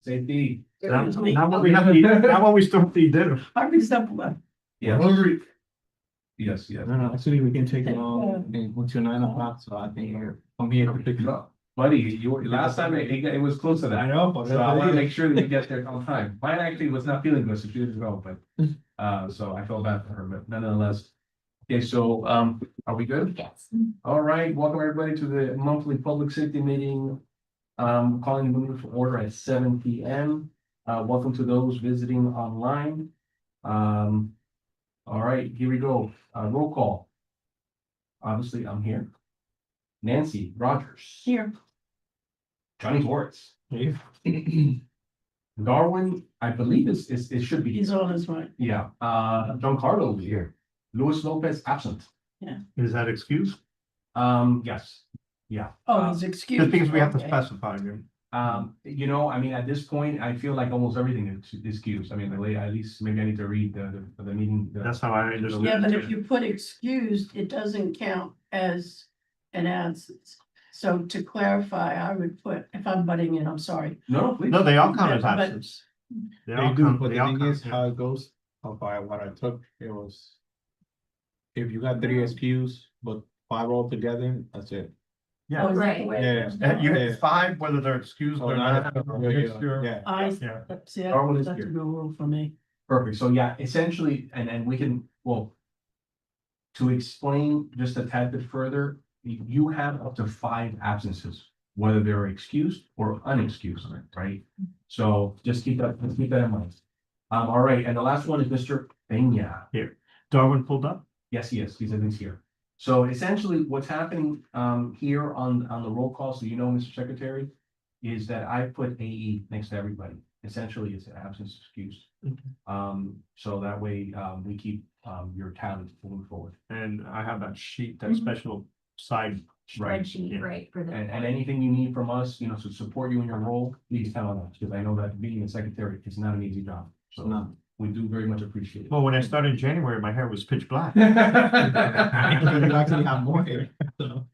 Safety. Now when we have to eat, now when we still have to eat dinner. Hardly simple. Yeah. Hungry. Yes, yes. No, actually, we can take it on until 9 o'clock, so I think I'm here to pick you up. Buddy, last time it was close to that. know, but So I wanna make sure that you get there on time. Mine actually was not feeling good, so she didn't go, but, so I felt bad for her, but nonetheless. Okay, so, are we good? Yes. All right, welcome everybody to the monthly public safety meeting. Calling the meeting for order at 7 p.m. Welcome to those visiting online. All right, here we go. Roll call. Obviously, I'm here. Nancy Rogers. Here. Johnny Torres. Hey. Darwin, I believe it should be. He's on his way. Yeah, Giancarlo is here. Luis Lopez absent. Is that excuse? Yes, yeah. Oh, he's excused. Just because we have to Okay. specify, right? I mean, at this point, I feel like almost everything is excused. I mean, at least maybe I need to read the meeting. That's how I understood. Yeah, but it. if you put excused, it doesn't count as an absence. So to clarify, I would put, if I'm butting in, I'm sorry. No, please. No, they all count as But- absence. They They all do, count- but they the all thing count, is yeah. how it goes, by what I took, it was. If you got 3 SQs, but 5 all together, that's it. Yeah. Oh, is that the Right. way it Yeah, goes And now? you Yeah. get 5, whether they're excused or not. Yeah. I, Yeah. see, Darwin is that's a here. new rule for me. Perfect. So yeah, essentially, and we can, well, to explain just a tad bit further, you have up to 5 absences, whether they're excused or unexcused, right? So just keep that in mind. All right, and the last one is Mr. Peña. Darwin pulled up? Yes, he is. He's here. So essentially, what's happening here on the roll call, so you know, Mr. Secretary, is that I put AE next to everybody. Essentially, it's absence excused. So that way we keep your talent moving forward. And I have that sheet, that Mhm. special side. Right. Spreadsheet, Yeah. right, for the. And anything you need from us, to support you in your role, please count on us, because I know that being a secretary is not an easy job. So No. we do very much appreciate it. Well, when I started in January, my hair was pitch black. You actually have more hair, so.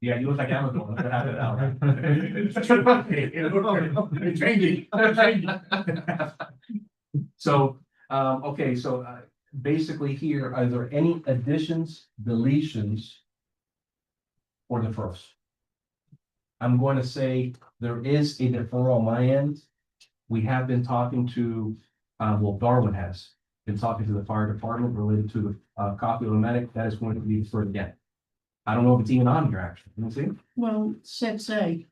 Yeah, you look like Amazon. Look what happened now. It's changing. So, okay, so basically here, are there any additions, deletions? For the first? I'm going to say there is a deferral on my end. We have been talking to, Darwin has been talking to the fire department related to the copy of the medic that is going to be deferred again. I don't know if it's even on here, actually. Let me see. Well, 6A.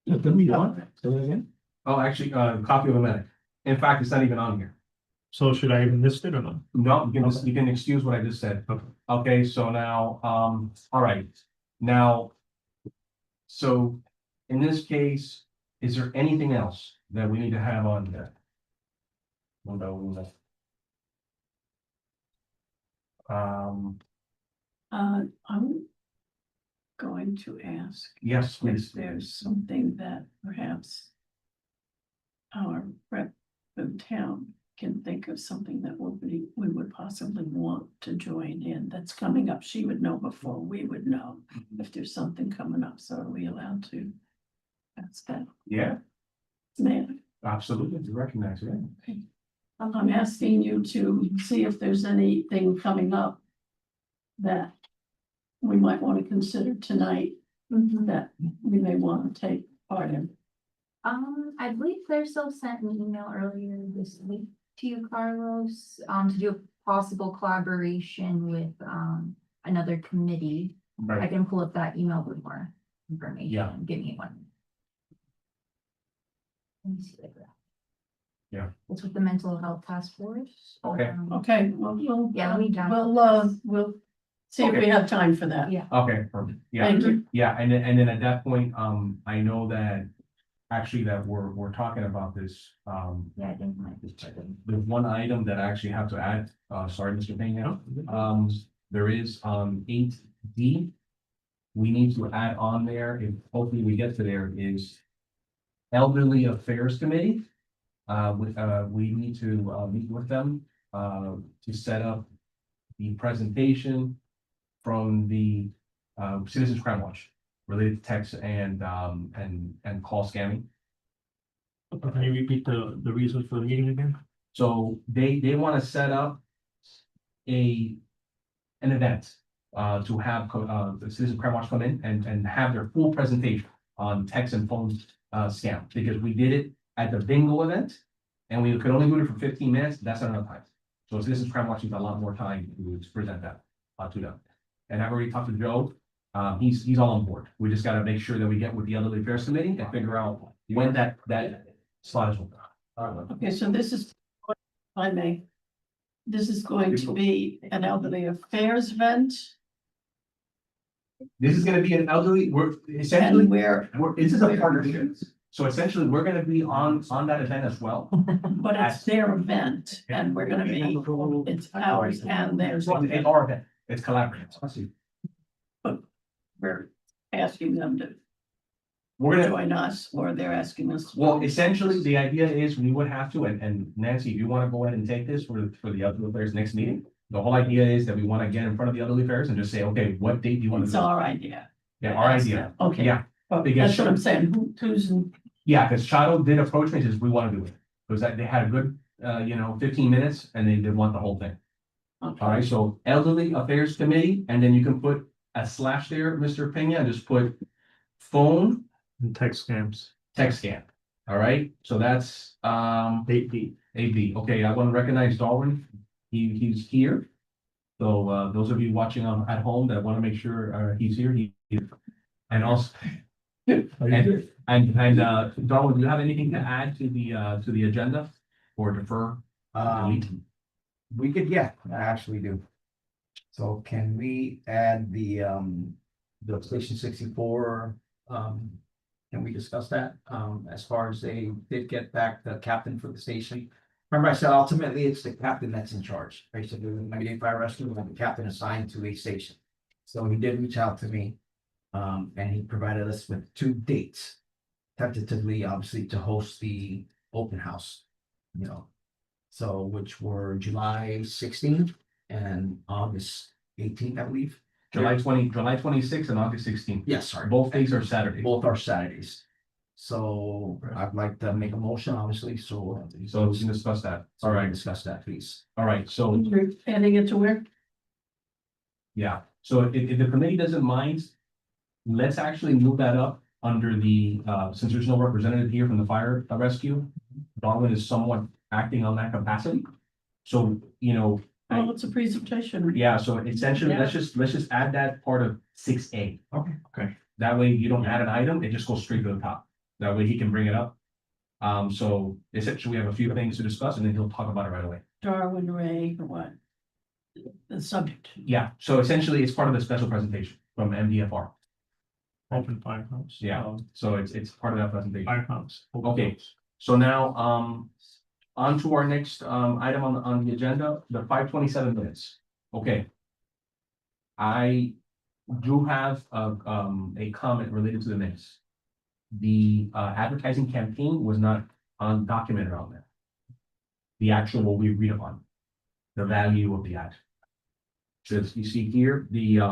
Let me know. Say that again? Oh, actually, copy of the medic. In fact, it's not even on here. So should I even list it or not? No, you can excuse what I just said. Okay. Okay, so now, all right, now. So in this case, is there anything else that we need to have on there? I'm going to ask Yes, if please. there's something that perhaps our rep of town can think of something that we would possibly want to join in that's coming up. She would know before we would know if there's something coming up. So are we allowed to ask that? Yeah, Man, absolutely, you recognize it. I'm asking you to see if there's anything coming up that we might want to consider tonight that we may want to take part in. I believe Claire still sent an email earlier this week to you, Carlos, to do a possible collaboration with, another committee. I Right, can pull up that email with more information. Yeah. Give me one. Let me see like that. Yeah. It's with the mental health task force. Okay. Okay, well, Yeah, let me download we'll see if we have time for that. Yeah. okay, perfect, yeah. Thank you. Yeah, and then at that point, I know that actually that we're talking about this, Yeah, I think might be part of it. there's one item that I actually have to add, sorry, Mr. Pena. There is, 8D. We need to add on there, if hopefully we get to there, is Elderly Affairs Committee. We need to, meet with them, to set up the presentation from the, Citizens Crime Watch related to text and call scamming. Can you repeat the reasons for the meeting again? So they want to set up an event, to have, the citizen crime watch come in and have their full presentation on text and phone, scam, because we did it at the bingo event. And we could only do it for 15 minutes, that's not enough time. So citizens crime watch needs a lot more time to present that, to them. And I've already talked to Joe, he's all on board. We just gotta make sure that we get with the Elderly Affairs Committee and figure out when that slot is open. Okay, so this is, if I may. This is going to be an elderly affairs event This is gonna be an elderly, we're and essentially, this is a Where- partnership. So essentially, we're gonna be on that event as well. but it's their event and we're gonna be, it's ours and theirs. It's our event, it's collaborative. We're asking them to We're gonna, join us or they're asking us. well, essentially, the idea is we would have to, and Nancy, if you wanna go ahead and take this for the Elderly Affairs next meeting. The whole idea is that we wanna get in front of the Elderly Affairs and just say, okay, what date do you wanna It's do? our idea. Yeah, our idea, Okay. yeah, But because- that's what I'm saying. Who's, yeah, cause Shadow did approach me, and says, we wanna do it. Cause that they had a good, 15 minutes and they want the whole thing. Alright, so Elderly Affairs Committee, and then you can put a slash there, Mr. Pena, and just put phone, And text scams, text scan. Alright, so that's, 8B. AB. Okay, I want to recognize Darwin. He's here. So, those of you watching at home that want to make sure, he's here, and also, Darwin, do you have anything to add to the agenda or defer? delete? We could, yeah, I actually do. So can we add the Station 64, can we discuss that? As far as they did get back the captain for the station. Remember I said ultimately it's the captain that's in charge, basically, the 98 Fire Rescue, we have the captain assigned to a station. So he did reach out to me, and he provided us with 2 dates. Tentatively, obviously, to host the open house, you know. So which were July 16th and August 18th, I believe. July 26th and August 16th. Yes, sorry. Both days are Saturday. Both are Saturdays. So I'd like to make a motion, obviously, so. So we can discuss that. So All we can right, discuss that, please. all right, so, you're adding it to where? yeah, so if the committee doesn't mind, let's actually move that up under the, since there's no representative here from the fire rescue. Darwin is somewhat acting on that capacity. So, Well, it's a presentation. yeah, so essentially, let's just add that part of 6A. Okay. That way you don't add an item, it just goes straight to the top. That way he can bring it up. So essentially, we have a few things to discuss and then he'll talk about it right away. Darwin Ray, or what? The subject. Yeah, so essentially, it's part of the special presentation from MDFR. Open firehouse. Yeah. So it's part of that presentation. Firehouse. Okay. So now, on to our next, item on the agenda, the 527 minutes. Okay. I do have a comment related to the minutes. The, advertising campaign was not documented on there. The actual, what we agreed upon, the value of the ad. So you see here, you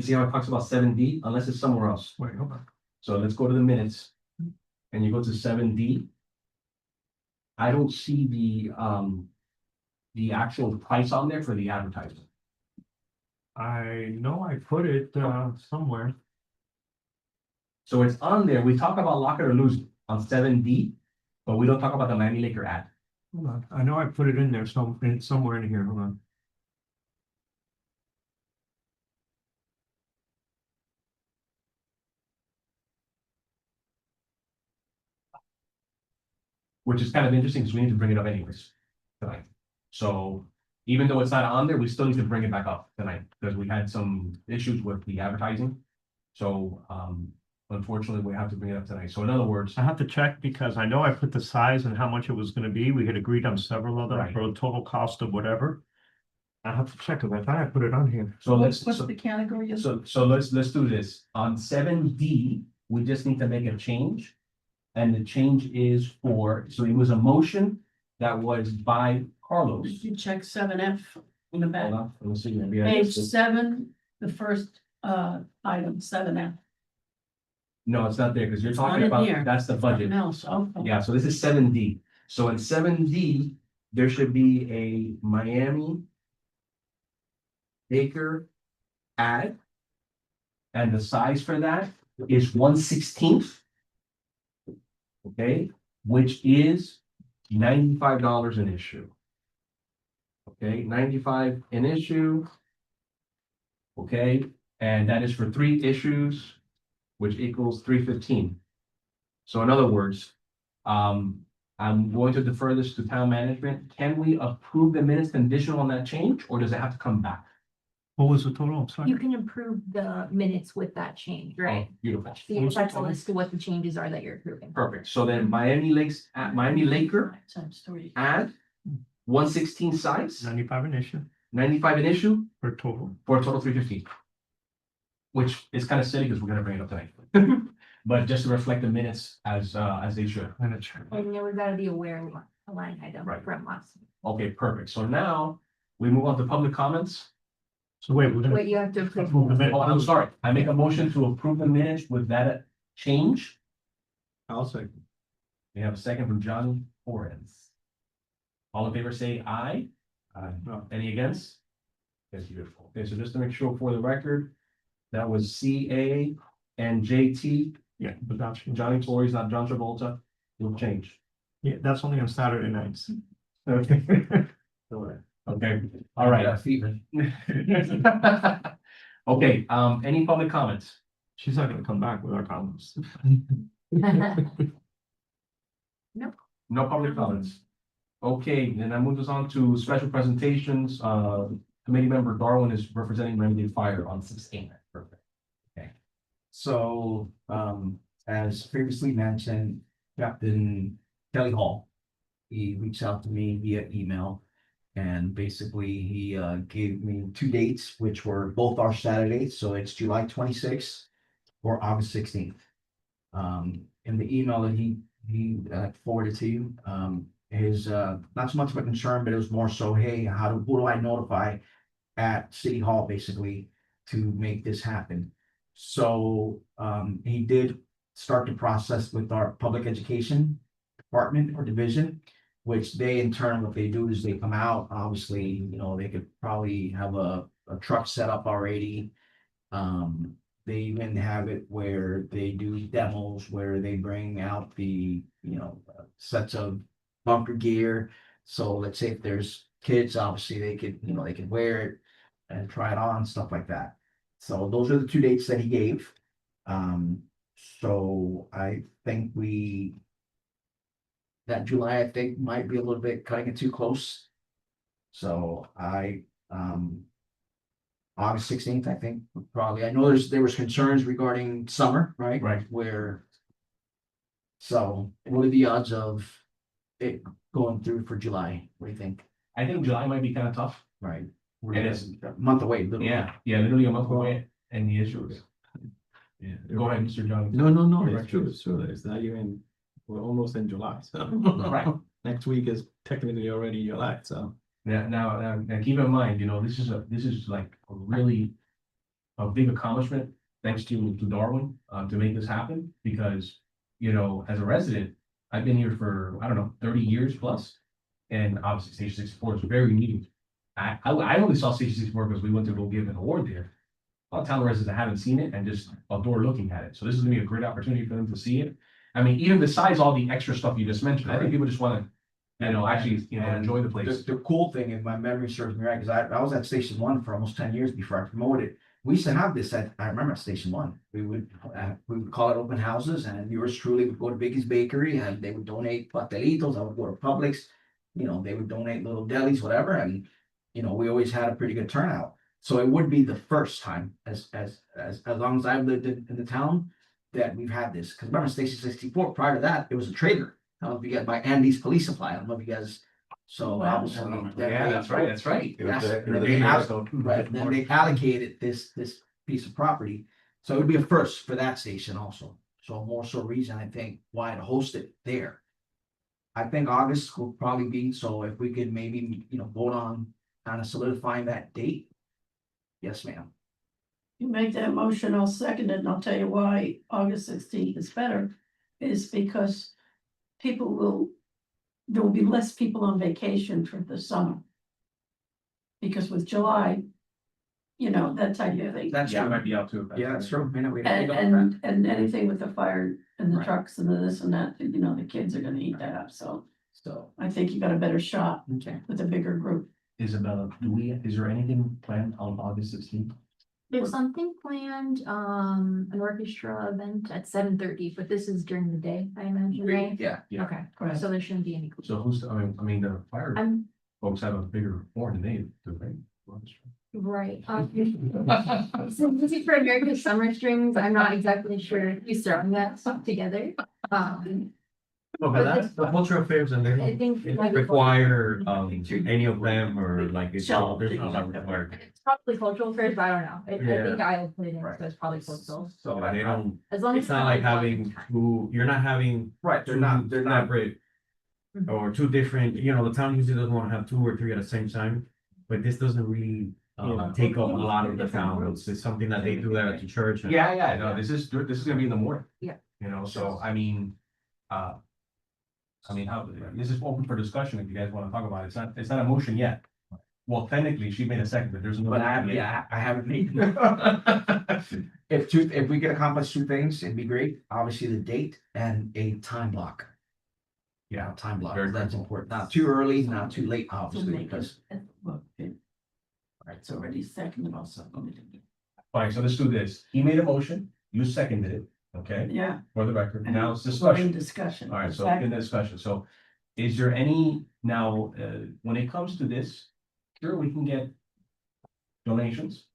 see how it talks about 7D, unless it's somewhere else. Wait, hold on. So let's go to the minutes. And you go to 7D. I don't see the actual price on there for the advertising. I know I put it, somewhere. So it's on there. We talk about lock it or lose it on 7D, but we don't talk about the Miami Laker ad. Hold on. I know I put it in there, somewhere in here. Hold on. Which is kind of interesting because we need to bring it up anyways tonight. So even though it's not on there, we still need to bring it back up tonight because we had some issues with the advertising. So unfortunately, we have to bring it up tonight. So in other words, I have to check because I know I put the size and how much it was gonna be. We had agreed on several of them Right. for a total cost of whatever. I have to check because I thought I put it on here. so What's let's the category? so let's do this. On 7D, we just need to make a change. And the change is so it was a motion that was by Carlos. Did you check 7F in the back? Hold on, let's see. Maybe I Page missed it. 7, the first item, 7F. No, it's not there, because you're It's not talking in about, here. that's the budget. Something else, okay. Yeah, so this is 7D. So in 7D, there should be a Miami acre ad. And the size for that is 1/16. Okay, which is $95 an issue. Okay, 95 an issue. Okay, and that is for 3 issues, which equals 315. So in other words, I'm going to defer this to town management. Can we approve the minutes conditional on that change, or does it have to come back? What was the total? I'm sorry. You can approve the minutes with that change, right? Oh, beautiful. So that's a list of what the changes are that you're approving. Perfect. So then Miami Lakes, at Miami Laker, Times 3. add 1/16 size, 95 an issue 95 an issue, for total. for a total of 315. Which is kind of silly because we're gonna bring it up tonight. But just to reflect the minutes as they should. And it's- And there was gotta be a line item Right. from us. Okay, perfect. So now we move on to public comments. So wait, we're gonna. Wait, you have to approve approve. the minute. Oh, I'm sorry. I make a motion to approve the minutes with that change. I'll second. We have a second from John Torrance. All in favor, say aye. No, Any against? That's beautiful. Okay, so just to make sure for the record, that was CA and JT. Yeah, but that's, Johnny Torres, not John Travolta. Will change. yeah, that's only on Saturday nights. Okay. Okay, all right. Yeah, fever. Okay, any public comments? She's not gonna come back with our comments. No public comments. Okay, then that moves us on to special presentations. Committee member Darwin is representing Remedy Fire on 16. Perfect. So, as previously mentioned, Captain Kelly Hall, he reached out to me via email. And basically, he gave me 2 dates, which were both our Saturdays, so it's July 26th or August 16th. In the email that he forwarded to you, his not so much of a concern, but it was more so, hey, who do I notify at City Hall basically to make this happen? So he did start the process with our public education department or division, which they in turn, what they do is they come out, obviously, you know, they could probably have a truck set up already. They even have it where they do demos where they bring out the, you know, sets of bunker gear. So let's say if there's kids, obviously they could, you know, they could wear it and try it on, stuff like that. So those are the 2 dates that he gave. So I think that July, I think, might be a little bit cutting it too close. So August 16th, I think, would probably, I know there was concerns regarding summer, right? Right. So what are the odds of it going through for July? What do you think? I think July might be kind of tough. Right? It is. A month away. literally. Yeah, literally a month away and the issues. Yeah, go ahead, Mr. John. no, You're it's true, it's true. It's not even, we're almost in July, so. Right. Next week is technically already July, so. Yeah, now keep in mind, you know, this is like a really a big accomplishment, thanks to Darwin, to make this happen, because, you know, as a resident, I've been here for, I don't know, 30 years plus. And obviously Station 64 is very neat. I only saw Station 64 because we went to go give an award there. A lot of town residents that haven't seen it and just adore looking at it. So this is gonna be a great opportunity for them to see it. I mean, even besides all the extra stuff you just mentioned, I think people just wanna, you know, actually, you know, And enjoy the place. The cool thing, if my memory serves me right, because I was at Station 1 for almost 10 years before I promoted. We used to have this I remember at Station 1, we would call it open houses, and yours truly would go to Biggie's Bakery and they would donate pastelitos. I would go to Publix, you know, they would donate little delis, whatever, and you know, we always had a pretty good turnout. So it would be the first time as long as I've lived in the town that we've had this. Because remember Station 64, prior to that, it was a trailer. I don't know if you guys by Andy's Police Supply. I don't know if you guys. So Wow. obviously, Yeah, that's right, that's right. That's- Right. Right, then they allocated this piece of property, so it would be a first for that station also. So more so reason, I think, why to host it there. I think August will probably be, so if we could maybe, you know, vote on kind of solidifying that date. Yes, ma'am. You make that motion, I'll second it, and I'll tell you why August 16th is better, is because there will be less people on vacation for the summer. Because with July, that type of thing. That's Yeah, I true. might be out too. Yeah, that's true. I know we And, didn't think about that. and anything with the fire and the Right. trucks and the this and that, the kids are gonna eat that up, so So, I think you got a better shot okay. with a bigger group. Isabella, is there anything planned on August 16th? There's something planned, an orchestra event at 7:30, but this is during the day, I imagine, right? Yeah, Yeah. Okay, Correct. so there shouldn't be any. So who's, I mean, the fire I'm folks have a bigger horn than they do, right? right. Since it's for America's Summer Strings, I'm not exactly sure who's throwing that stuff together. No, but that's the cultural affairs and I they think. require, any of them or like it's Sure. there's not required. It's probably cultural affairs, but I don't know. I Yeah. think I'll put it in, Right. so it's probably cultural. so But they don't, As long as. it's not like one having time. two, you're not having right, two separate. Mhm. Or two different, the town usually doesn't want to have two or three at the same time, but this doesn't really, Yeah. take up a lot of the Different town. groups. It's something that they do there at the church. and- Yeah, no, this is gonna be in the morning. Yeah. So I mean, this is open for discussion if you guys wanna talk about it. It's not a motion yet. Well, technically, she made a second, but there's no. But I haven't made. If we could accomplish two things, it'd be great. Obviously, the date and a time block. Yeah, time block. Very That's critical. important. Not too early, not too late, To obviously, make it, because. it's already seconded also. Fine, so let's do this. He made a motion, you seconded it, okay, Yeah. for the record. and Now it's we're discussion. in discussion. All right, so in the discussion, so is there any, now, when it comes to this, sure, we can get donations.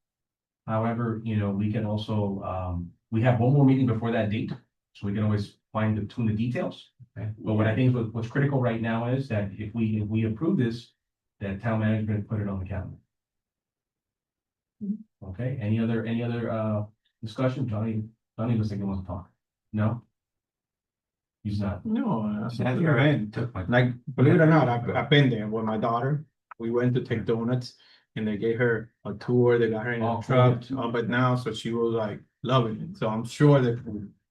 However, we can also, we have one more meeting before that date, so we can always tune the details. Okay. But what I think what's critical right now is that if we approve this, that town management put it on the calendar. Okay, any other discussion? Johnny was thinking he wants to talk. No? He's not. No, that's the event. Like, believe it or not, I've been there with my daughter. We went to take donuts and they gave her a tour. They got her in Oh, a truck, cool. but now, so she was like loving it. So I'm sure that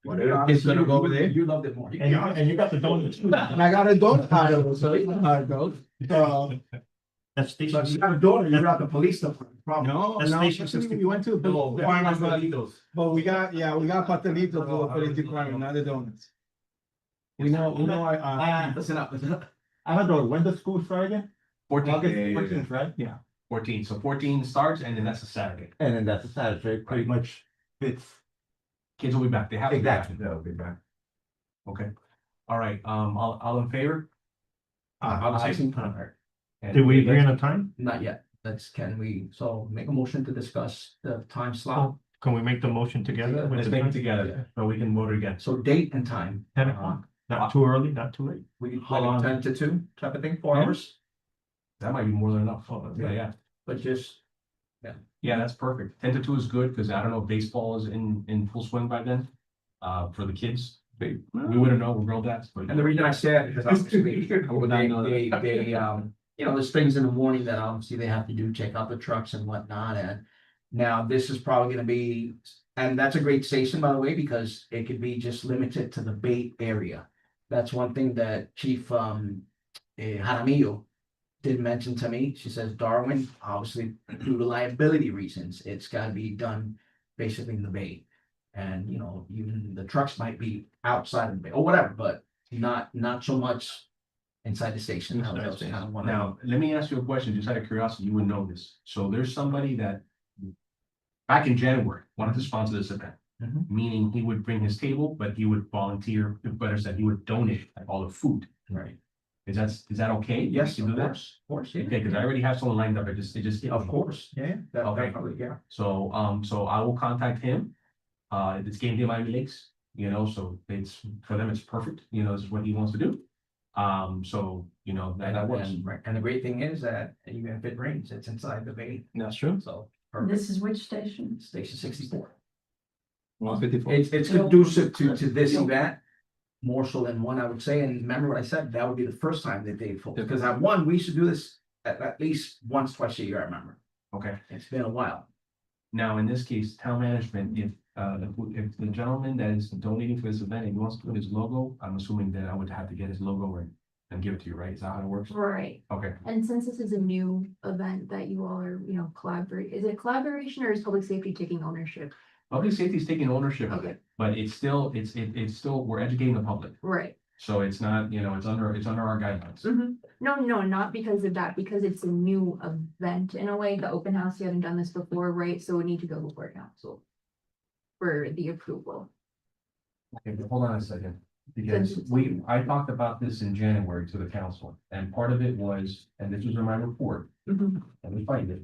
whatever kid's gonna go over there. You loved it more. And you got the donuts too. And I got a donut out of it, so you know how it goes. That's So station. if you got a daughter, you're at the police department. Problem. No, That's no, Station actually, 64. we went to the farmers market, but we got pastelitos for the police department, not the donuts. We know, Listen up, listen up. I have a, when does school start again? 14th, Right? 14, so 14 starts and then that's a Saturday. And then that's a Saturday, pretty much fits. Kids will be back, they have to be back. That'll be back. Okay, all right, all in favor? I'll say some time. Did we agree on a time? Not yet. Can we, so make a motion to discuss the time slot? Can we make the motion together? with Let's the make it time? together, so we can vote it again. So date and time. 10 o'clock, not too early, not too late. We can Hold like on. 10 to 2 type of thing, 4 Yeah. hours, That might be more than enough, yeah. but just, Yeah, that's perfect. 10 to 2 is good, because I don't know if baseball is in full swing by then. For the kids, we wouldn't know, we're girl dads, but. and the reason I said, because obviously, there's things in the morning that obviously they have to do, check out the trucks and whatnot, and now this is probably gonna be, and that's a great station, by the way, because it could be just limited to the Bay Area. That's one thing that Chief, Jaramillo did mention to me. She says, Darwin, obviously, due to liability reasons, it's gotta be done basically in the Bay. And, even the trucks might be outside of the Bay, or whatever, but not so much inside the station. Inside That was station. kind of one of Now, let me ask you a question, just out of curiosity, you would know this. So there's somebody that back in January wanted to sponsor this event. Mhm. Meaning he would bring his table, but he would volunteer, better said, he would donate like all the food. Right. Is that okay? Yes, You of do that? course, of course, yeah. Okay, because I already have someone lined up, it just. Of course, yeah, Okay. definitely, yeah. So I will contact him. It's game day Miami Lakes, so it's, for them, it's perfect, this is what he wants to do. That works. Right, and the great thing is that even if it rains, it's inside the Bay, That's true. so. This is which station? Station 64. 154. It's conducive to this event. More so than one, I would say, and remember what I said, that would be the first time that they, because at one, we used to do this at least once, twice a year, I remember. Okay, It's been a while. Now, in this case, town management, if the gentleman that is donating for this event, and he wants to put his logo, I'm assuming that I would have to get his logo and give it to you, right? Is that how it works? Right, Okay, and since this is a new event that you all are, collaborate, is it collaboration or is public safety taking ownership? public safety is taking ownership of Okay. it, but it's still, we're educating the public. Right. So it's not, it's under our guidelines. No, not because of that, because it's a new event in a way, the open house, you haven't done this before, right? So we need to go before council for the approval. Okay, but hold on a second, because I talked about this in January to the council, and part of it was, and this was in my report, let me find it.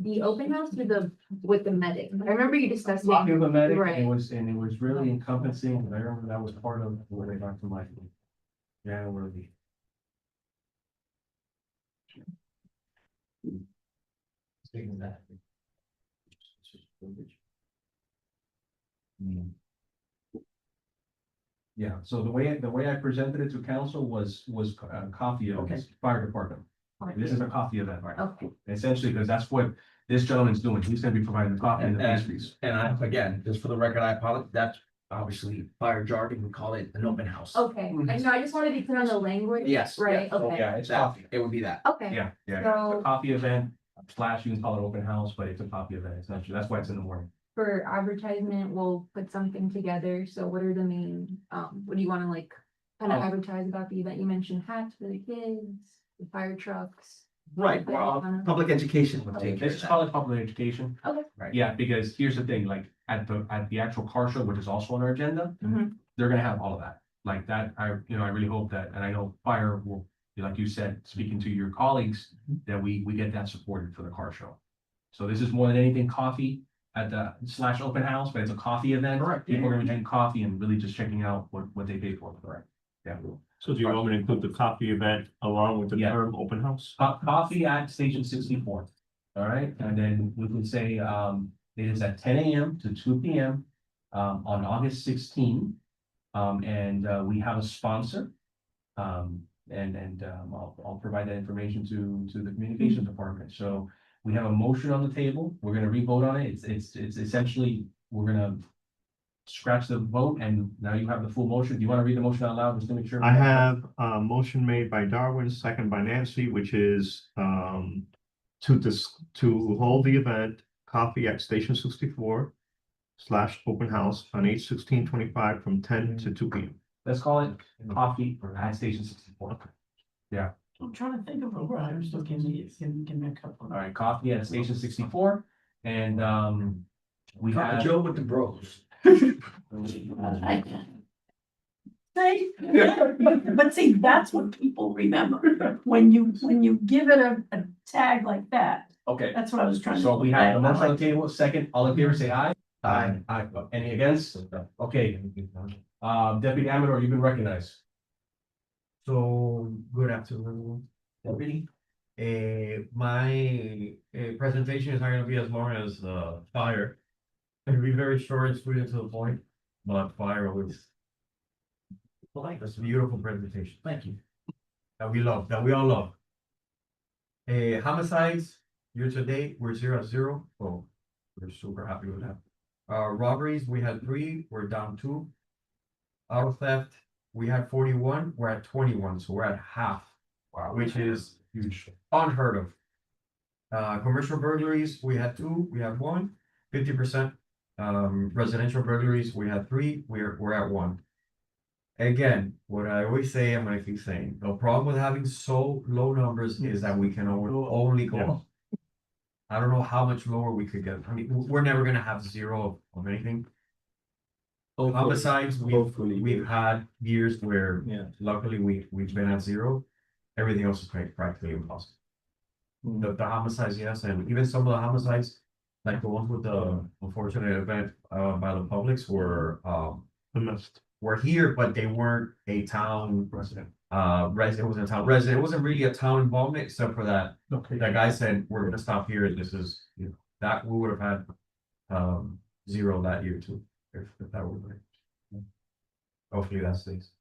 The open house with the medic, I remember you discussing. Copy of the medic, Right. and it was really encompassing, and I remember that was part of what I got to my January. Taking that. Yeah, so the way I presented it to council was coffee of Okay. this fire department. This is a coffee event, right? Okay, Essentially, because that's what this gentleman's doing. He's gonna be providing the coffee and the And- pastries. And I, again, just for the record, I apologize, that's obviously fire jargon, we call it an open house. okay, I know, I just wanted to be clear on the language. Yes. Right, yeah, okay. Yeah, it's That, coffee. it would be that. Okay, Yeah, yeah. It's So- a coffee event / you can call it open house, but it's a coffee event. It's not, that's why it's in the morning. for advertisement, we'll put something together, so what are the main, what do you wanna like? Kind of Oh. advertise about the event, you mentioned hats for the kids, the fire trucks. Right, well, public education would take care This of is that. called public education. Okay. Right. Yeah, because here's the thing, like at the actual car show, which is also on our agenda, Mhm. they're gonna have all of that. Like that, I really hope that, and I know fire will, like you said, speaking to your colleagues, that we get that supported for the car show. So this is more than anything coffee at the / open house, but it's a coffee event. Correct. People are gonna be drinking coffee and really just checking out what they pay for, correct? Yeah. So do you want me to include the coffee event along with the Yeah. term open house? Coffee at Station 64. All right, and then we can say, it is at 10 a.m. to 2 p.m. On August 16. And we have a sponsor. I'll provide that information to the communications department. So we have a motion on the table. We're gonna re-vote on it. It's essentially, we're gonna scratch the vote, and now you have the full motion. Do you want to read the motion out loud, just to make sure? I have a motion made by Darwin, second by Nancy, which is to hold the event coffee at Station 64 / open house on 8/16/25 from 10 to 2 p.m. Let's call it coffee at Station 64. I'm trying to think of a word, so give me a couple. All right, coffee at Station 64, and we have. Joe with the bros. See, but see, that's what people remember, when you give it a tag like that, Okay, that's what I was trying to. so we have a motion on the table, second, all in favor, say aye. Aye. Aye, any against? Okay, Deputy Amador, you've been recognized. So, good afternoon, everybody. My presentation is not gonna be as long as fire. It'll be very short and sweet and to the point, but fire always. That's a beautiful presentation. Thank you. That we all love. Homicides, year to date, we're 0-0, so we're super happy with that. Robberies, we had 3, we're down 2. Auto theft, we had 41, we're at 21, so we're at half, which is Huge. unheard of. Commercial burglaries, we had 2, we have 1, 50%. Residential burglaries, we had 3, we're at 1. Again, what I always say, I'm gonna keep saying, the problem with having so low numbers is that we can only go up. I don't know how much lower we could get. I mean, we're never gonna have 0 of anything. Homicides, we've had years where Yeah. luckily we've been at 0. Everything else is practically impossible. The homicides, yes, and even some of the homicides, like the ones with the unfortunate event by the Publix were here, but they weren't a town Resident. resident. It wasn't a town resident. It wasn't really a town involvement, except for that Okay. that guy said, we're gonna stop here. This is, that we would have had 0 that year too, if that were right. Hopefully that stays.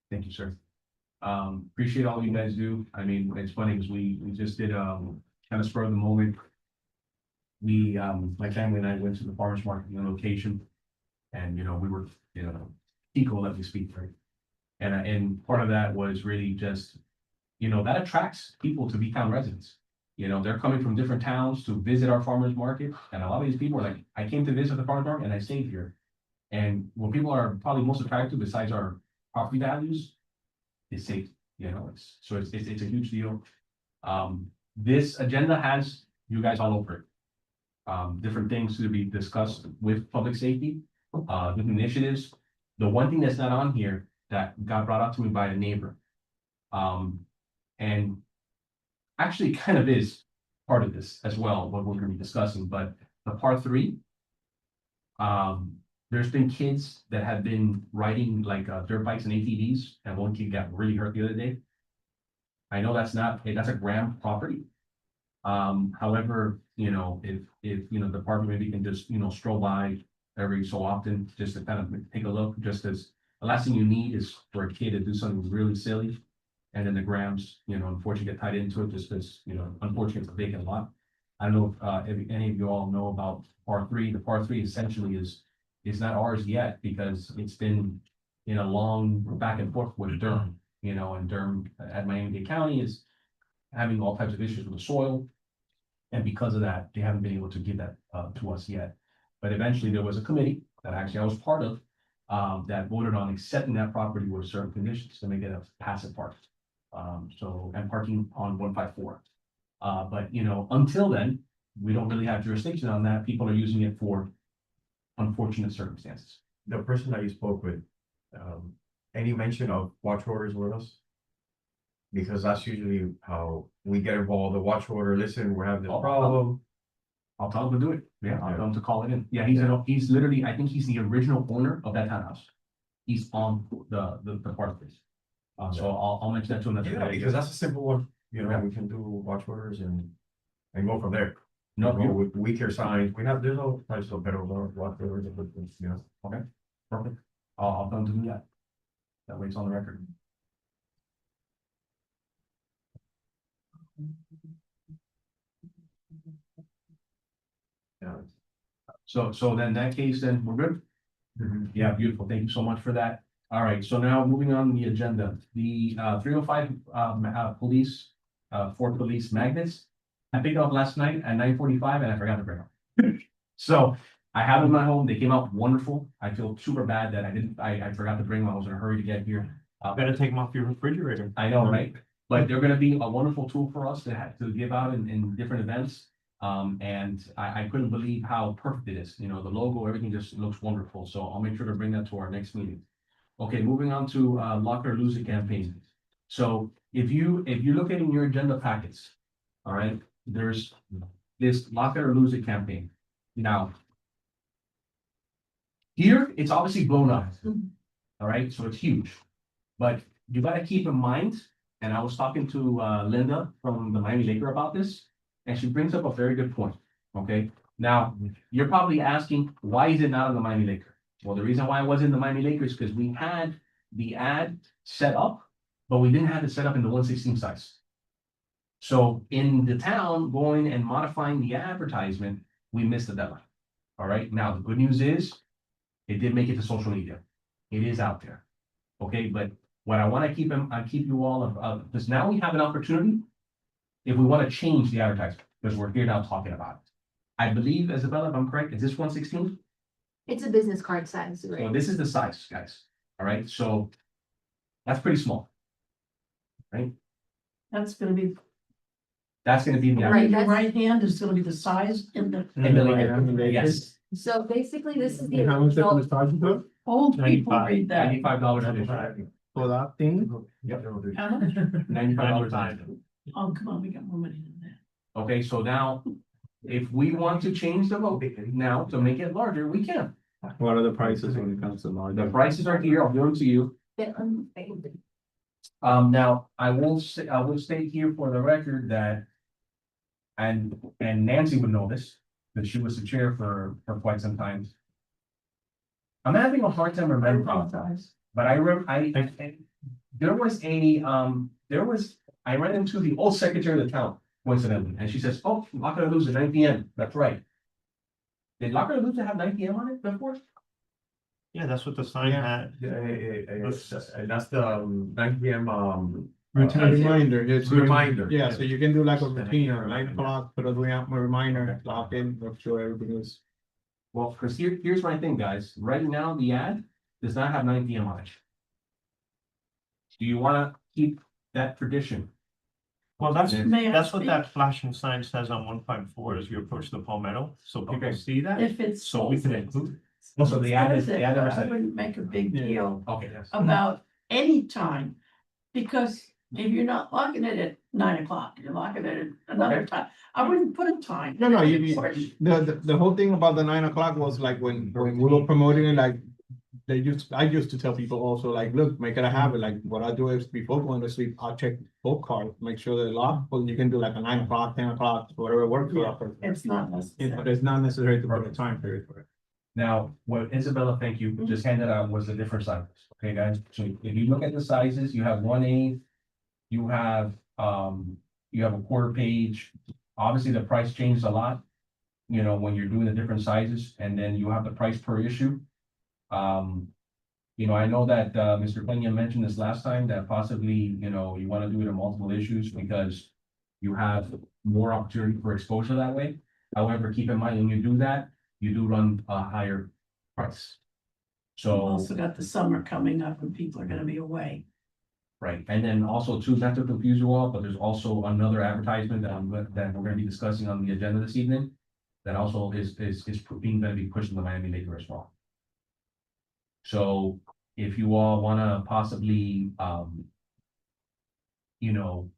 Thank you, sir. Appreciate all you guys do. I mean, it's funny because we just did, kind of spur of the moment. we, my family and I went to the farmer's market in the location. And, we were, equal, let me speak, right? And part of that was really just, that attracts people to be town residents. They're coming from different towns to visit our farmer's market, and a lot of these people are like, I came to visit the farmer's market and I stayed here. And what people are probably most attracted to, besides our property values, is safety, so it's a huge deal. This agenda has you guys all over it. Different things to be discussed with public safety, different initiatives. The one thing that's not on here that got brought up to me by a neighbor. And actually kind of is part of this as well, what we're gonna be discussing, but the part 3. There's been kids that have been riding like dirt bikes and ATVs, and one kid got really hurt the other day. I know that's a Graham property. However, if the department maybe can just, stroll by every so often, just to kind of take a look, just as the last thing you need is for a kid to do something really silly. And then the Grahams, unfortunately get tied into it just as, unfortunately it's a vacant lot. I don't know if any of you all know about part 3. The part 3 essentially is not ours yet because it's been in a long back and forth with Durham, and Durham at Miami-Dade County is having all types of issues with the soil. And because of that, they haven't been able to give that to us yet. But eventually there was a committee that actually I was part of that voted on accepting that property with certain conditions to make it a passive park. And parking on 154. But until then, we don't really have jurisdiction on that. People are using it for unfortunate circumstances. The person that you spoke with, any mention of watch orders with us? Because that's usually how we get involved. The watch order, listen, we're having this problem. I'll tell him to do it. Yeah, I'll tell him to call it in. Yeah, he's literally, I think he's the original owner of that townhouse. He's on the part of this. So I'll mention that to him. Yeah, because that's a simple one, we can do watch orders and go from there. No, With weaker signs, there's all types of better watch orders, okay, perfect. I'll tell him to do that. That way it's on the record. Yeah. So then in that case, then we're good? Yeah, beautiful. Thank you so much for that. All right, so now moving on the agenda, the 305 police, Fort Police magnets. I picked up last night at 9:45 and I forgot to bring them. So I have them at home. They came out wonderful. I feel super bad that I forgot to bring them. I was in a hurry to get here. Better take them off your refrigerator. I know, right? But they're gonna be a wonderful tool for us to give out in different events. And I couldn't believe how perfect it is. The logo, everything just looks wonderful. So I'll make sure to bring that to our next meeting. Okay, moving on to Lock or Lose It campaign. So if you look at in your agenda packets, all right, there's this Lock It or Lose It campaign. Now, here it's obviously blown up. All right, so it's huge, but you got to keep in mind. And I was talking to Linda from the Miami Laker about this, and she brings up a very good point. Okay, now you're probably asking, why is it not on the Miami Laker? Well, the reason why it wasn't the Miami Lakers is because we had the ad set up, but we didn't have it set up in the 1/16 size. So in the town, going and modifying the advertisement, we missed the deadline. All right, now the good news is, it did make it to social media. It is out there. Okay, but what I want to keep you all of, because now we have an opportunity. If we want to change the advertisement, because we're here now talking about it. I believe, Isabella, if I'm correct, is this 1/16? It's a business card size, So right? this is the size, guys. All right, so that's pretty small. Right? That's gonna be, That's gonna be the. Right, your that's- right hand is gonna be the size in the And the- yes, So basically, this is the How much original. the charge for? old people 95. read that. $95. For that thing? How much? $95. Oh, come on, we got more money than that. Okay, so now, if we want to change the vote now to make it larger, we can. What are the prices when it comes to large? The prices are here, I'll give them to you. Now, I will state here for the record that. And Nancy would know this, that she was the chair for quite some time. I'm having a hard time I remembering, apologize. but I there was I ran into the old secretary of the town, coincidentally, and she says, oh, La Cara Luz at 9 PM, that's right. Did La Cara Luz have 9 PM on it before? Yeah, that's what the sign had. That's the 9 PM, A reminder, it's. Reminder. Yeah, so you can do like a routine, 9 o'clock, put a reminder, lock in, make sure everything is. Well, because here's my thing, guys. Right now, the ad does not have 9 PM on it. Do you wanna keep that tradition? Well, that's, May I that's what speak? that flashing sign says on 154 as you approach the Palmetto, so people Okay. see that. If it's. So we can include. So the ad is, the ad never I said. wouldn't make a big Yeah. deal Okay, yes. about any time. Because if you're not locking it at 9 o'clock, you're locking it at another time. I wouldn't put a time. No, no, Or- the whole thing about the 9 o'clock was like when we were promoting it, like. I used to tell people also like, look, make it a habit, like what I do is before going to sleep, I'll check both cards, make sure they're locked, but you can do like a 9 o'clock, 10 o'clock, whatever works for that person. It's not Yeah, necessary. but it's not necessary to put a time period for it. Now, what Isabella, thank you, just handed out was the different sizes, okay, guys? So if you look at the sizes, you have 1/8, you have a quarter page. Obviously, the price changes a lot, you know, when you're doing the different sizes, and then you have the price per issue. You know, I know that Mr. Pena mentioned this last time, that possibly, you know, you want to do it in multiple issues because you have more opportunity for exposure that way. However, keep in mind, when you do that, you do run a higher price. We've So, also got the summer coming up and people are gonna be away. right, and then also too, not to confuse you all, but there's also another advertisement that we're gonna be discussing on the agenda this evening. That also is gonna be pushed in the Miami Laker as well. So if you all wanna possibly, you know.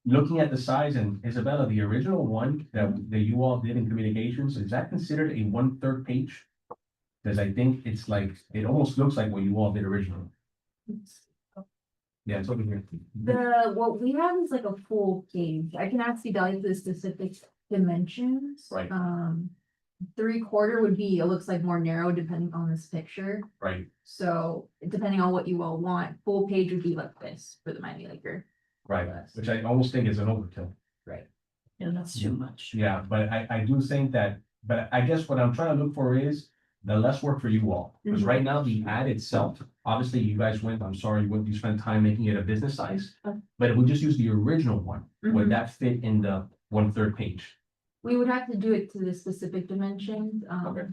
Looking at the size, and Isabella, the original one that you all did in communications, is that considered a 1/3 page? Cause I think it's like, it almost looks like what you all did originally. Yeah, it's over here. What we have is like a full page. I can actually tell you the specific dimensions. Right. 3/4 would be, it looks like more narrow depending on this picture. Right, So depending on what you all want, full page would be like this for the Miami Laker. right, which I almost think is an overkill. Yeah, that's too much. Yeah, but I do think that, but I guess what I'm trying to look for is the less work for you all. Because right now, the ad itself, obviously you guys went, I'm sorry, you spent time making it a business size. But if we just use the original one, would Mhm. that fit in the 1/3 page? We would have to do it to the specific dimensions. Okay.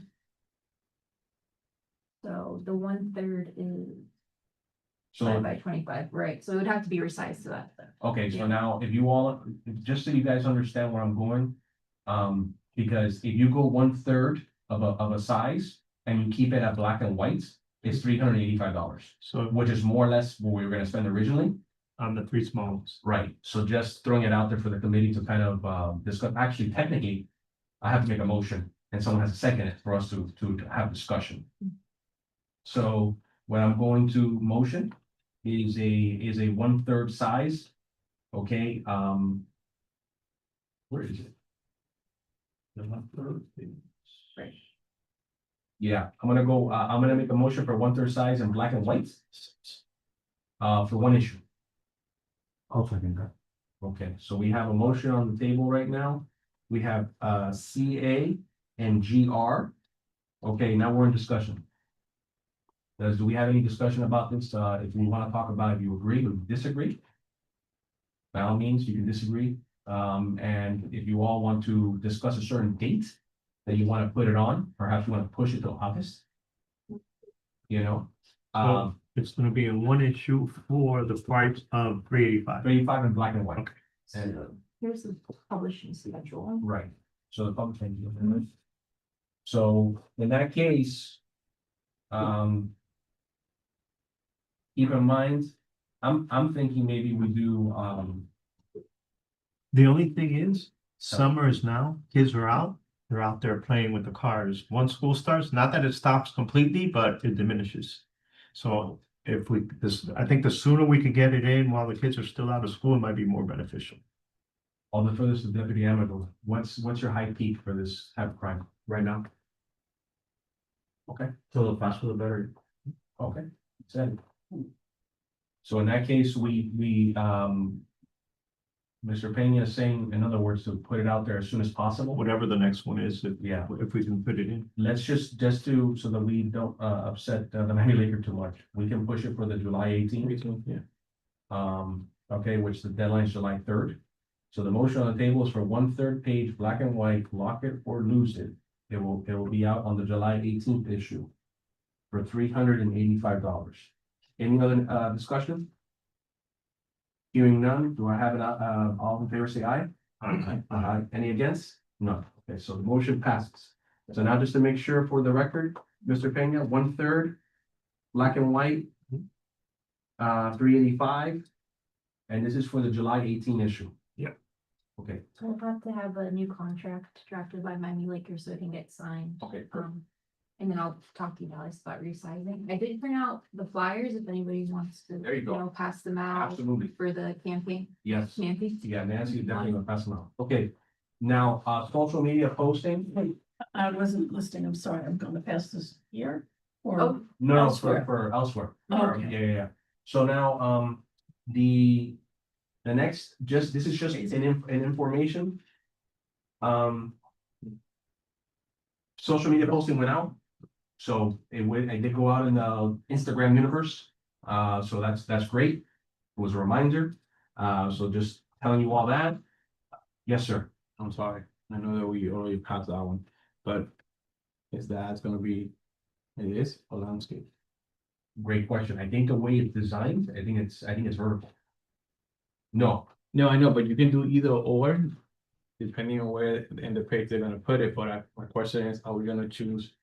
So the 1/3 is So, 5 by 25, right? So it would have to be resized to that. okay, so Yeah. now if you all, just so you guys understand where I'm going. Because if you go 1/3 of a size and you keep it at black and white, it's $385. So Which is more or less what we were gonna spend originally. on the 3 small ones. Right, so just throwing it out there for the committee to kind of discuss, actually technically. I have to make a motion and someone has to second it for us to have discussion. So what I'm going to motion is a 1/3 size. Okay, where is it? The 1/3 is. Right. Yeah, I'm gonna make a motion for 1/3 size in black and white. For one issue. I'll second that. Okay, so we have a motion on the table right now. We have CA and GR. Okay, now we're in discussion. Do we have any discussion about this? If we want to talk about if you agree or disagree? By all means, you can disagree. And if you all want to discuss a certain date that you want to put it on, perhaps you want to push it till August. You know, So it's gonna be in one issue for the price of 385. 35 in black and white. Okay. And So here's the publishing schedule. right, so the public can do that. So in that case. Keep in mind, I'm thinking maybe we do, The only thing is, summer is now, kids are out, they're out there playing with the cars. Once school starts, not that it stops completely, but it diminishes. So if I think the sooner we can get it in while the kids are still out of school, it might be more beneficial. I'll defer this to Deputy Amador. What's your high peak for this type of crime right now? Okay, So the faster the better. okay, said. So in that case, we Mr. Peña is saying, in other words, to put it out there as soon as possible. Whatever the next one is, Yeah. if we can put it in. Let's just do, so that we don't upset the Miami Laker too much. We can push it for the July 18th. Yeah. Okay, which the deadline is July 3rd. So the motion on the table is for 1/3 page, black and white, lock it or lose it. It will be out on the July 18th issue for $385. Any other discussion? Hearing none, do I have it, all in favor, say aye? Aye. Any against? No. Okay, so the motion passes. So now just to make sure for the record, Mr. Peña, 1/3, black and white, 385. And this is for the July 18 issue. Yep. Okay, We'll have to have a new contract drafted by Miami Lakers so it can get signed. okay, perfect. And then I'll talk to you guys about resizing. I did print out the flyers if anybody wants to, There you go. pass them out Absolutely, for the campaign. yes. Nancy? Yeah, Nancy is definitely gonna pass them out. Okay, now, social media posting, I wasn't listening, I'm sorry, I'm gonna pass this here, or, Oh, no, Elsewhere. for elsewhere. Okay. Yeah. So now, the next, this is just an information. Social media posting went out. So I did go out in the Instagram universe. So that's great. It was a reminder. So just telling you all that. Yes, sir. I'm sorry, I know that we already passed that one, but is that gonna be, it is a landscape? Great question. I think the way it's designed, I think it's vertical. No, No, I know, but you can do either or, depending on where in the page they're gonna put it, but my question is, are we gonna choose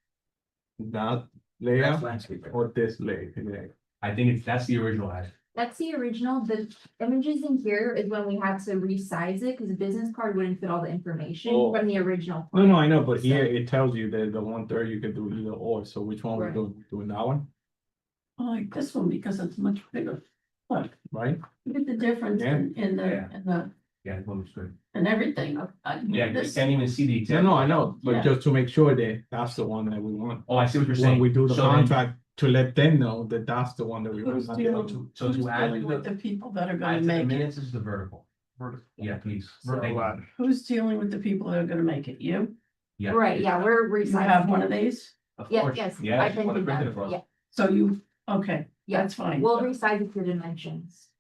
that layout landscape. or this layout? I think that's the original ad. That's the original. The images in here is when we had to resize it because the business card wouldn't fit all the information Oh. from the original. No, I know, but here it tells you that the 1/3 you can do either or, so which one we're Right. doing that one, I like this one because it's much bigger. Look, right? look at the difference in Yeah. the, Yeah, it looks good. and everything. Yeah, you This, can't even see the Yeah, example. no, I know, Yeah. but just to make sure that that's the one that we want. Oh, I see what you're When saying. we do the So then- contract, to let them know that that's the one that we who's want. dealing, So to who's add dealing to with the, the people that are add gonna to the make it? minutes is the vertical. Yeah, please. So- Thank you. Who's dealing with the people that are gonna make it? You? Yeah. Right, yeah, we're You resizing. have one of these? Of Yes, course. yes. Yeah, I she wanna printed print it that, for us. yeah. So you, okay, Yeah, that's fine. we'll resize it to dimensions.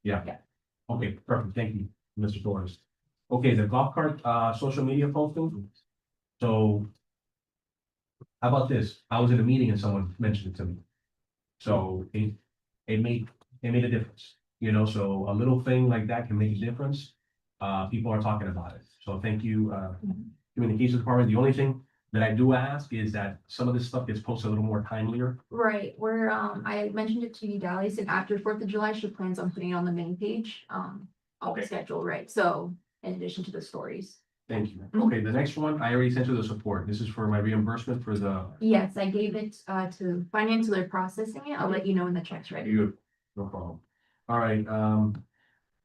Okay, perfect. Thank you, Mr. Torres. Okay, the golf cart, social media posting. So. How about this? I was in a meeting and someone mentioned it to me. So it made a difference, so a little thing like that can make a difference. People are talking about it. So thank you, communications department. The only thing that I do ask is that some of this stuff gets posted a little more timelier. Right, we're, I mentioned it to you, Dallas, and after 4th of July, she plans on putting it on the main page, on the Okay. schedule, right? So in addition to the stories. Thank you. Mhm. Okay, the next one, I already sent you the support. This is for my reimbursement for the. Yes, I gave it, to finance, so they're processing it. I'll let you know when the check's ready. You, no problem. All right,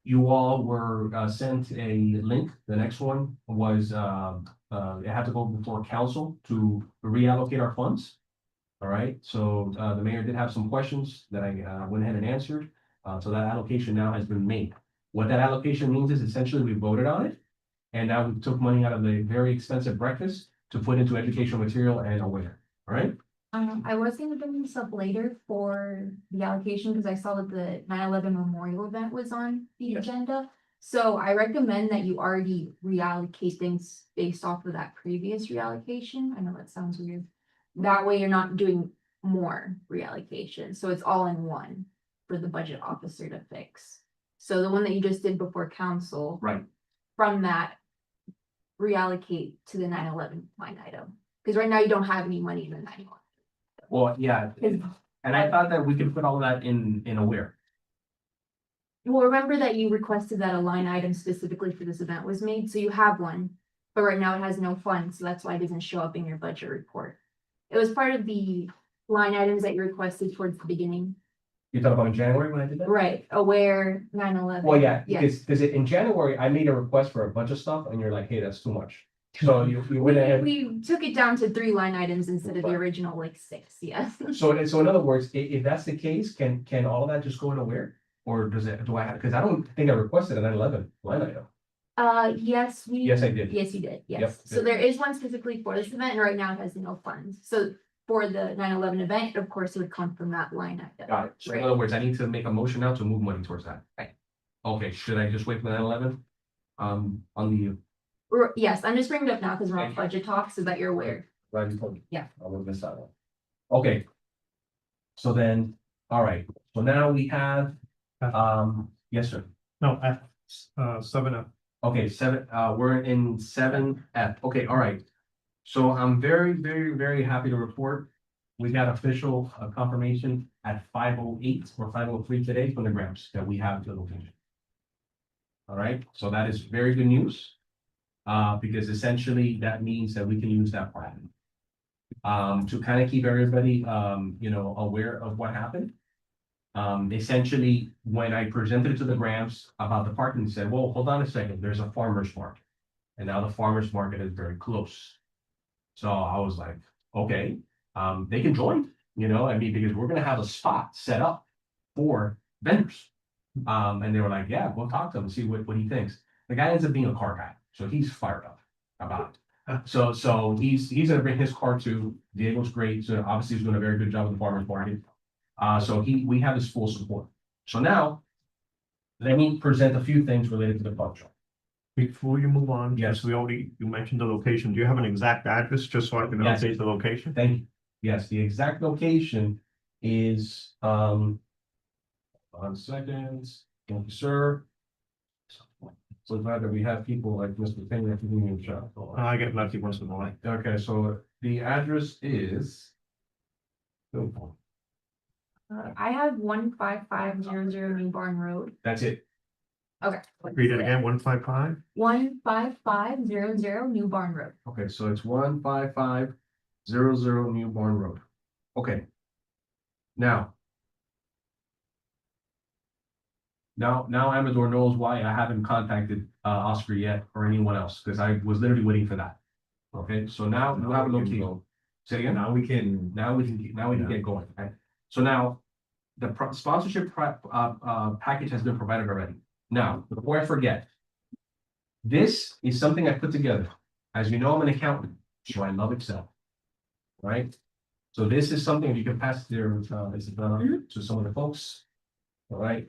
you all were sent a link. The next one was it had to go before council to reallocate our funds. All right, so the mayor did have some questions that I went ahead and answered. So that allocation now has been made. What that allocation means is essentially we voted on it. And now we took money out of the very expensive breakfast to put into educational material and aware, all right? I was gonna bring this up later for the allocation, because I saw that the 9/11 memorial event was on the Yes. agenda. So I recommend that you already reallocate things based off of that previous reallocation. I know that sounds weird. That way you're not doing more reallocation, so it's all in one for the budget officer to fix. So the one that you just did before council. Right. From that, reallocate to the 9/11 line item, because right now you don't have any money in the 9/11. Well, yeah, and I thought that we could put all that in aware. Well, remember that you requested that a line item specifically for this event was made, so you have one. But right now it has no funds, so that's why it doesn't show up in your budget report. It was part of the line items that you requested towards the beginning. You talking about in January when I did that? Right, aware 9/11. Well, yeah, Yes. because in January, I made a request for a bunch of stuff and you're like, hey, that's too much. So you went ahead. We took it down to 3 line items instead of the original like 6, yes. So in other words, if that's the case, can all of that just go in aware? Or do I have, because I don't think I requested a 9/11 line item. Yes, we. Yes, I did. Yes, you did, Yep. yes. So there is one specifically for this event, and right now it has no funds. So for the 9/11 event, of course, it would come from that line item. Got it. So in other words, I need to make a motion now to move money towards that. Right. Okay, should I just wait for 9/11? On the. Yes, I'm just bringing it up now because we're on Okay. budget talk, so that you're aware. Right, you told me. Yeah. I would miss that one. Okay. So then, all right, so now we have, yes, sir. No, seven up. Okay, seven, we're in 7F. Okay, all right. So I'm very, very, very happy to report. We got official confirmation at 5:08 or 5:03 today from the Gramps that we have the location. All right, so that is very good news. Because essentially that means that we can use that plan. To kind of keep everybody, aware of what happened. Essentially, when I presented it to the Gramps about the parking, they said, well, hold on a second, there's a farmer's market. And now the farmer's market is very close. So I was like, okay, they can join, because we're gonna have a spot set up for vendors. And they were like, yeah, we'll talk to him and see what he thinks. The guy ends up being a car guy, so he's fired up about it. So he's gonna bring his car too. Diego's great, so obviously he's doing a very good job with the farmer's market. So we have his full support. So now, let me present a few things related to the club shop. Before you move on, Yes. you mentioned the location. Do you have an exact address just so I can Yes. update the location? Thank you. Yes, the exact location is, 1 second, thank you, sir. So glad that we have people like Mr. Pena giving me a shot. I get lucky once in a while. Okay, so the address is. I have 15500 New Barn Road. That's it. Okay. Read it again, 155? 15500 New Barn Road. Okay, so it's 15500 Newborn Road. Okay. Now. Now Amador knows why I haven't contacted Oscar yet or anyone else, because I was literally waiting for that. Okay, so now you have a location. Say again? Now we can get going, okay? So now, the sponsorship package has been provided already. Now, before I forget. This is something I put together. As you know, I'm an accountant, so I love Excel. Right? So this is something you can pass there, to some of the folks. All right?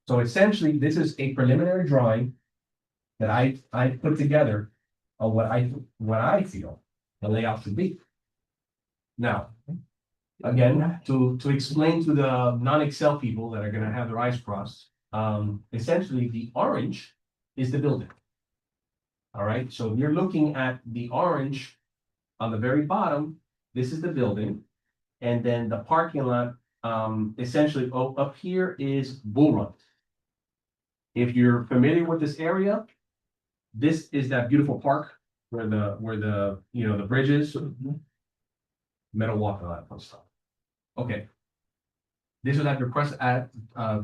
So essentially, this is a preliminary drawing that I put together of what I feel the layout should be. Now, again, to explain to the non-Excel people that are gonna have their eyes crossed, essentially the orange is the building. All right, so you're looking at the orange on the very bottom, this is the building. And then the parking lot, essentially, up here is Bull Run. If you're familiar with this area, this is that beautiful park where the bridge is. Metal walk, all that fun stuff. Okay. This was at request at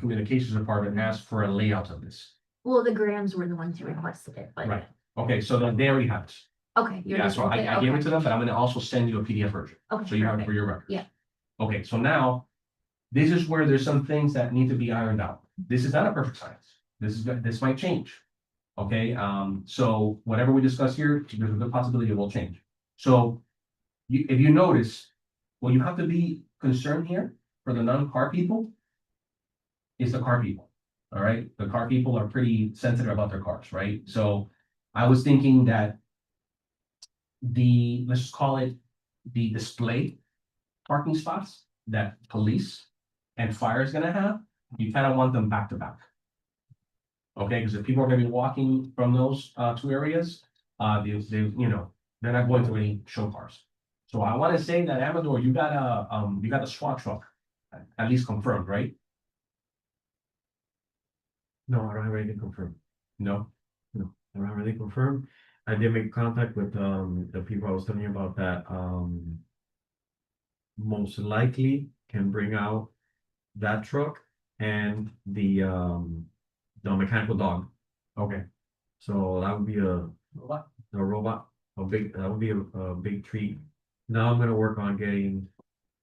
communications department asked for a layout of this. Well, the Grams were the ones who requested it, but. Right. Okay, so then they already have it. Okay. you're Yeah, just- so okay, I gave it okay. to them, but I'm gonna also send you a PDF version, Okay, so you have it for perfect. your records. Yeah. Okay, so now, this is where there's some things that need to be ironed out. This is not a perfect science. This might change. Okay, so whatever we discuss here, there's a good possibility it will change. So, if you notice, what you have to be concerned here for the non-car people is the car people. All right, the car people are pretty sensitive about their cars, right? So I was thinking that let's just call it the display parking spots that police and fire is gonna have, you kind of want them back to back. Okay, because if people are gonna be walking from those two areas, they're not going through any show cars. So I want to say that Amador, you got a SWAT truck, at least confirmed, right? No, I don't have anything confirmed. No, I don't have anything confirmed. I did make contact with the people I was telling you about that most likely can bring out that truck and the mechanical dog. okay. So that would be a robot, that would be a big treat. Now I'm gonna work on getting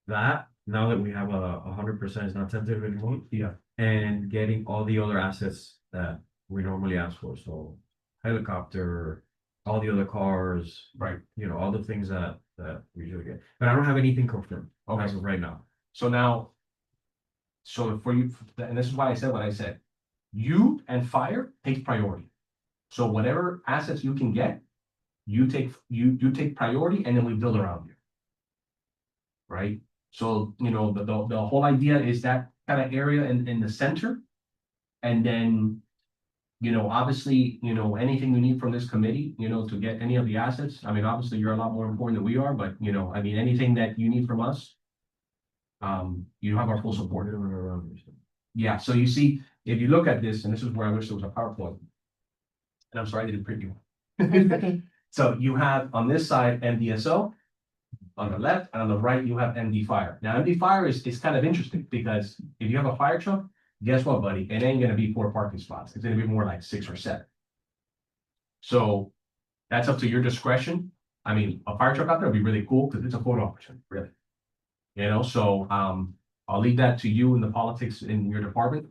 that, now that we have 100%, it's not tentative anymore. Yeah. And getting all the other assets that we normally ask for, so helicopter, all the other cars, Right. you know, all the things that we usually get. But I don't have anything confirmed as of right now. So now. So for you, and this is why I said what I said, you and fire takes priority. So whatever assets you can get, you take priority and then we build around you. Right? So, you know, the whole idea is that kind of area in the center. And then, you know, obviously, you know, anything you need from this committee, you know, to get any of the assets, I mean, obviously, you're a lot more important than we are, but, you know, I mean, anything that you need from us. You have our full support. Yeah, so you see, if you look at this, and this is where I wish there was a PowerPoint. And I'm sorry, I didn't print you. Okay, So you have on this side MDSO. On the left and on the right, you have MD Fire. Now, MD Fire is kind of interesting because if you have a fire truck, guess what, buddy? It ain't gonna be 4 parking spots. It's gonna be more like 6 or 7. So that's up to your discretion. I mean, a fire truck out there would be really cool because it's a photo opportunity, really. You know, so I'll leave that to you and the politics in your department.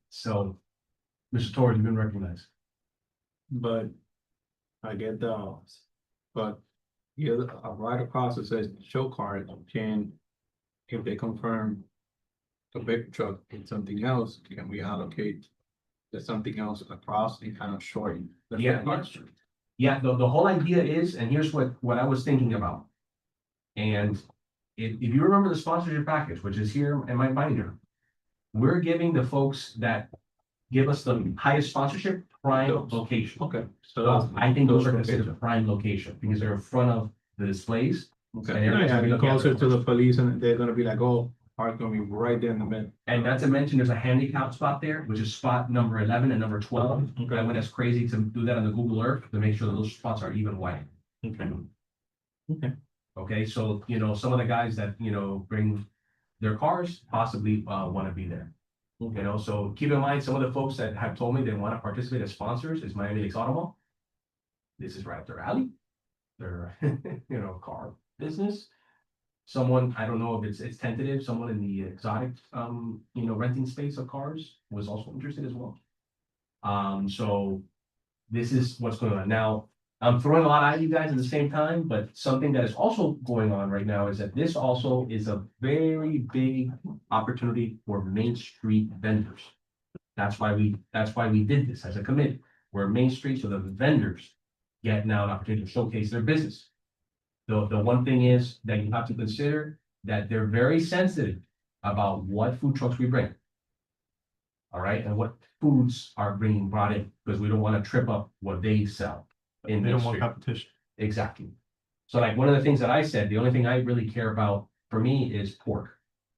So, Mr. Torres, you've been recognized. But I get the, but yeah, right across it says show card, can, if they confirm the big truck and something else, can we allocate the something else across and kind of shorten? the Yeah, fence? Yeah, the whole idea is, and here's what I was thinking about. And if you remember the sponsorship package, which is here in my binder, we're giving the folks that give us the highest sponsorship prime Those. location. Okay, So I think those are locations. considered prime location because they're in front of the displays. Okay, And everybody's yeah, gonna yeah, look at closer it. to the police and they're gonna be like, oh, park's gonna be right there in the middle. And not to mention, there's a handicap spot there, which is spot number 11 and number 12. I went as crazy to do that on the Google Earth to make sure that those spots are even white. Okay. Okay. Okay, so, you know, some of the guys that, you know, bring their cars possibly want to be there. You know, so keep in mind, some of the folks that have told me they want to participate as sponsors is Miami Lakes Auto Mall. This is right up their alley. Their, you know, car business. Someone, I don't know if it's tentative, someone in the exotic, you know, renting space of cars was also interested as well. So this is what's going on. Now, I'm throwing a lot at you guys at the same time, but something that is also going on right now is that this also is a very big opportunity for Main Street vendors. That's why we did this as a committee. We're Main Street, so the vendors get now an opportunity to showcase their business. The one thing is that you have to consider that they're very sensitive about what food trucks we bring. All right, and what foods are being brought in, because we don't want to trip up what they sell. In They Main don't want Street. competition. Exactly. So like one of the things that I said, the only thing I really care about for me is pork.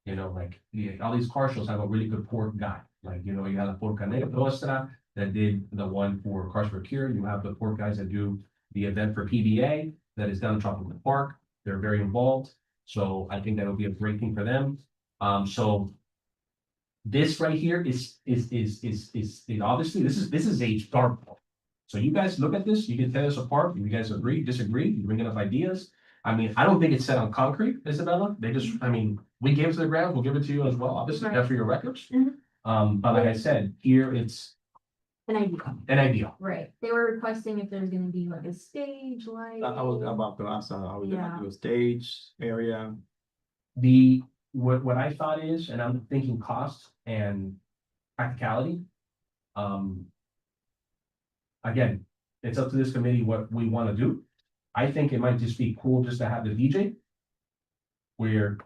You know, like all these car shows have a really good pork guy. Like, you know, you have the Porca Nostra that did the one for Cars for Cure. You have the pork guys that do the event for PBA that is down in Tropical Park. They're very involved. So I think that would be a great thing for them. So this right here is obviously this is a start point. So you guys look at this, you can tear this apart. You guys agree, disagree, you bring enough ideas. I mean, I don't think it's set on concrete, Isabella. They just, I mean, we gave it to the ground, we'll give it to you as well, obviously, Right. that's for your records. Mhm. But like I said, here it's an idea, an idea. right? They were requesting if there's gonna be like a stage light. I was about to ask, are we gonna Yeah. do a stage area? What I thought is, and I'm thinking cost and practicality. Again, it's up to this committee what we want to do. I think it might just be cool just to have the DJ. Where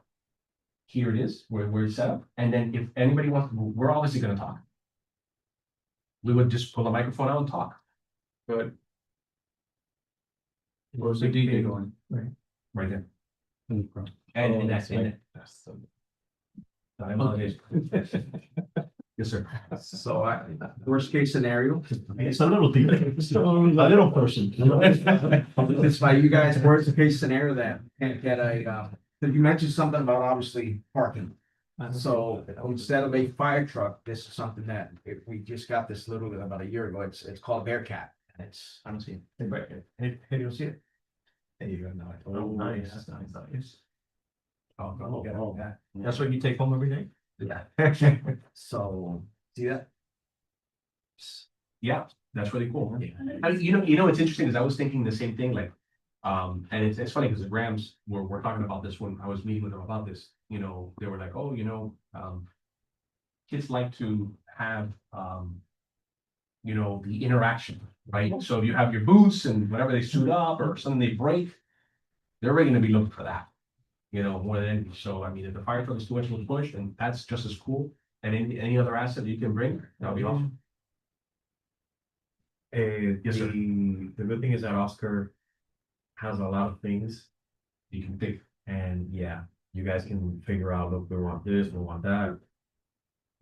here it is, where it's set up, and then if anybody wants, we're obviously gonna talk. We would just pull a microphone out and talk. Good. Where's the DJ going? Right there. And that's in it. I apologize. Yes, sir. So worst case scenario, It's a little deep, a little person. it's by you guys, worst case scenario that can't get a, you mentioned something about obviously parking. So instead of a fire truck, this is something that if we just got this literally about a year ago, it's called a Bearcat. And it's, I don't see. Hey, you don't see it? there you go, now. Oh, nice, nice. Oh, yeah. That's what you take home every day? Yeah. So, see that? Yeah, that's really cool. You know, it's interesting, is I was thinking the same thing, like, and it's funny, because the Grams were talking about this when I was meeting with them about this, you know, they were like, oh, you know, kids like to have, you know, the interaction, right? So if you have your booths and whenever they suit up or something they break, they're really gonna be looking for that, you know, more than anything. So, I mean, if the fire truck is too much of a push, and that's just as cool, and any other asset you can bring, that'll be awesome. Yes, sir. The good thing is that Oscar has a lot of things, You can pick. and yeah, you guys can figure out, look, we want this, we want that.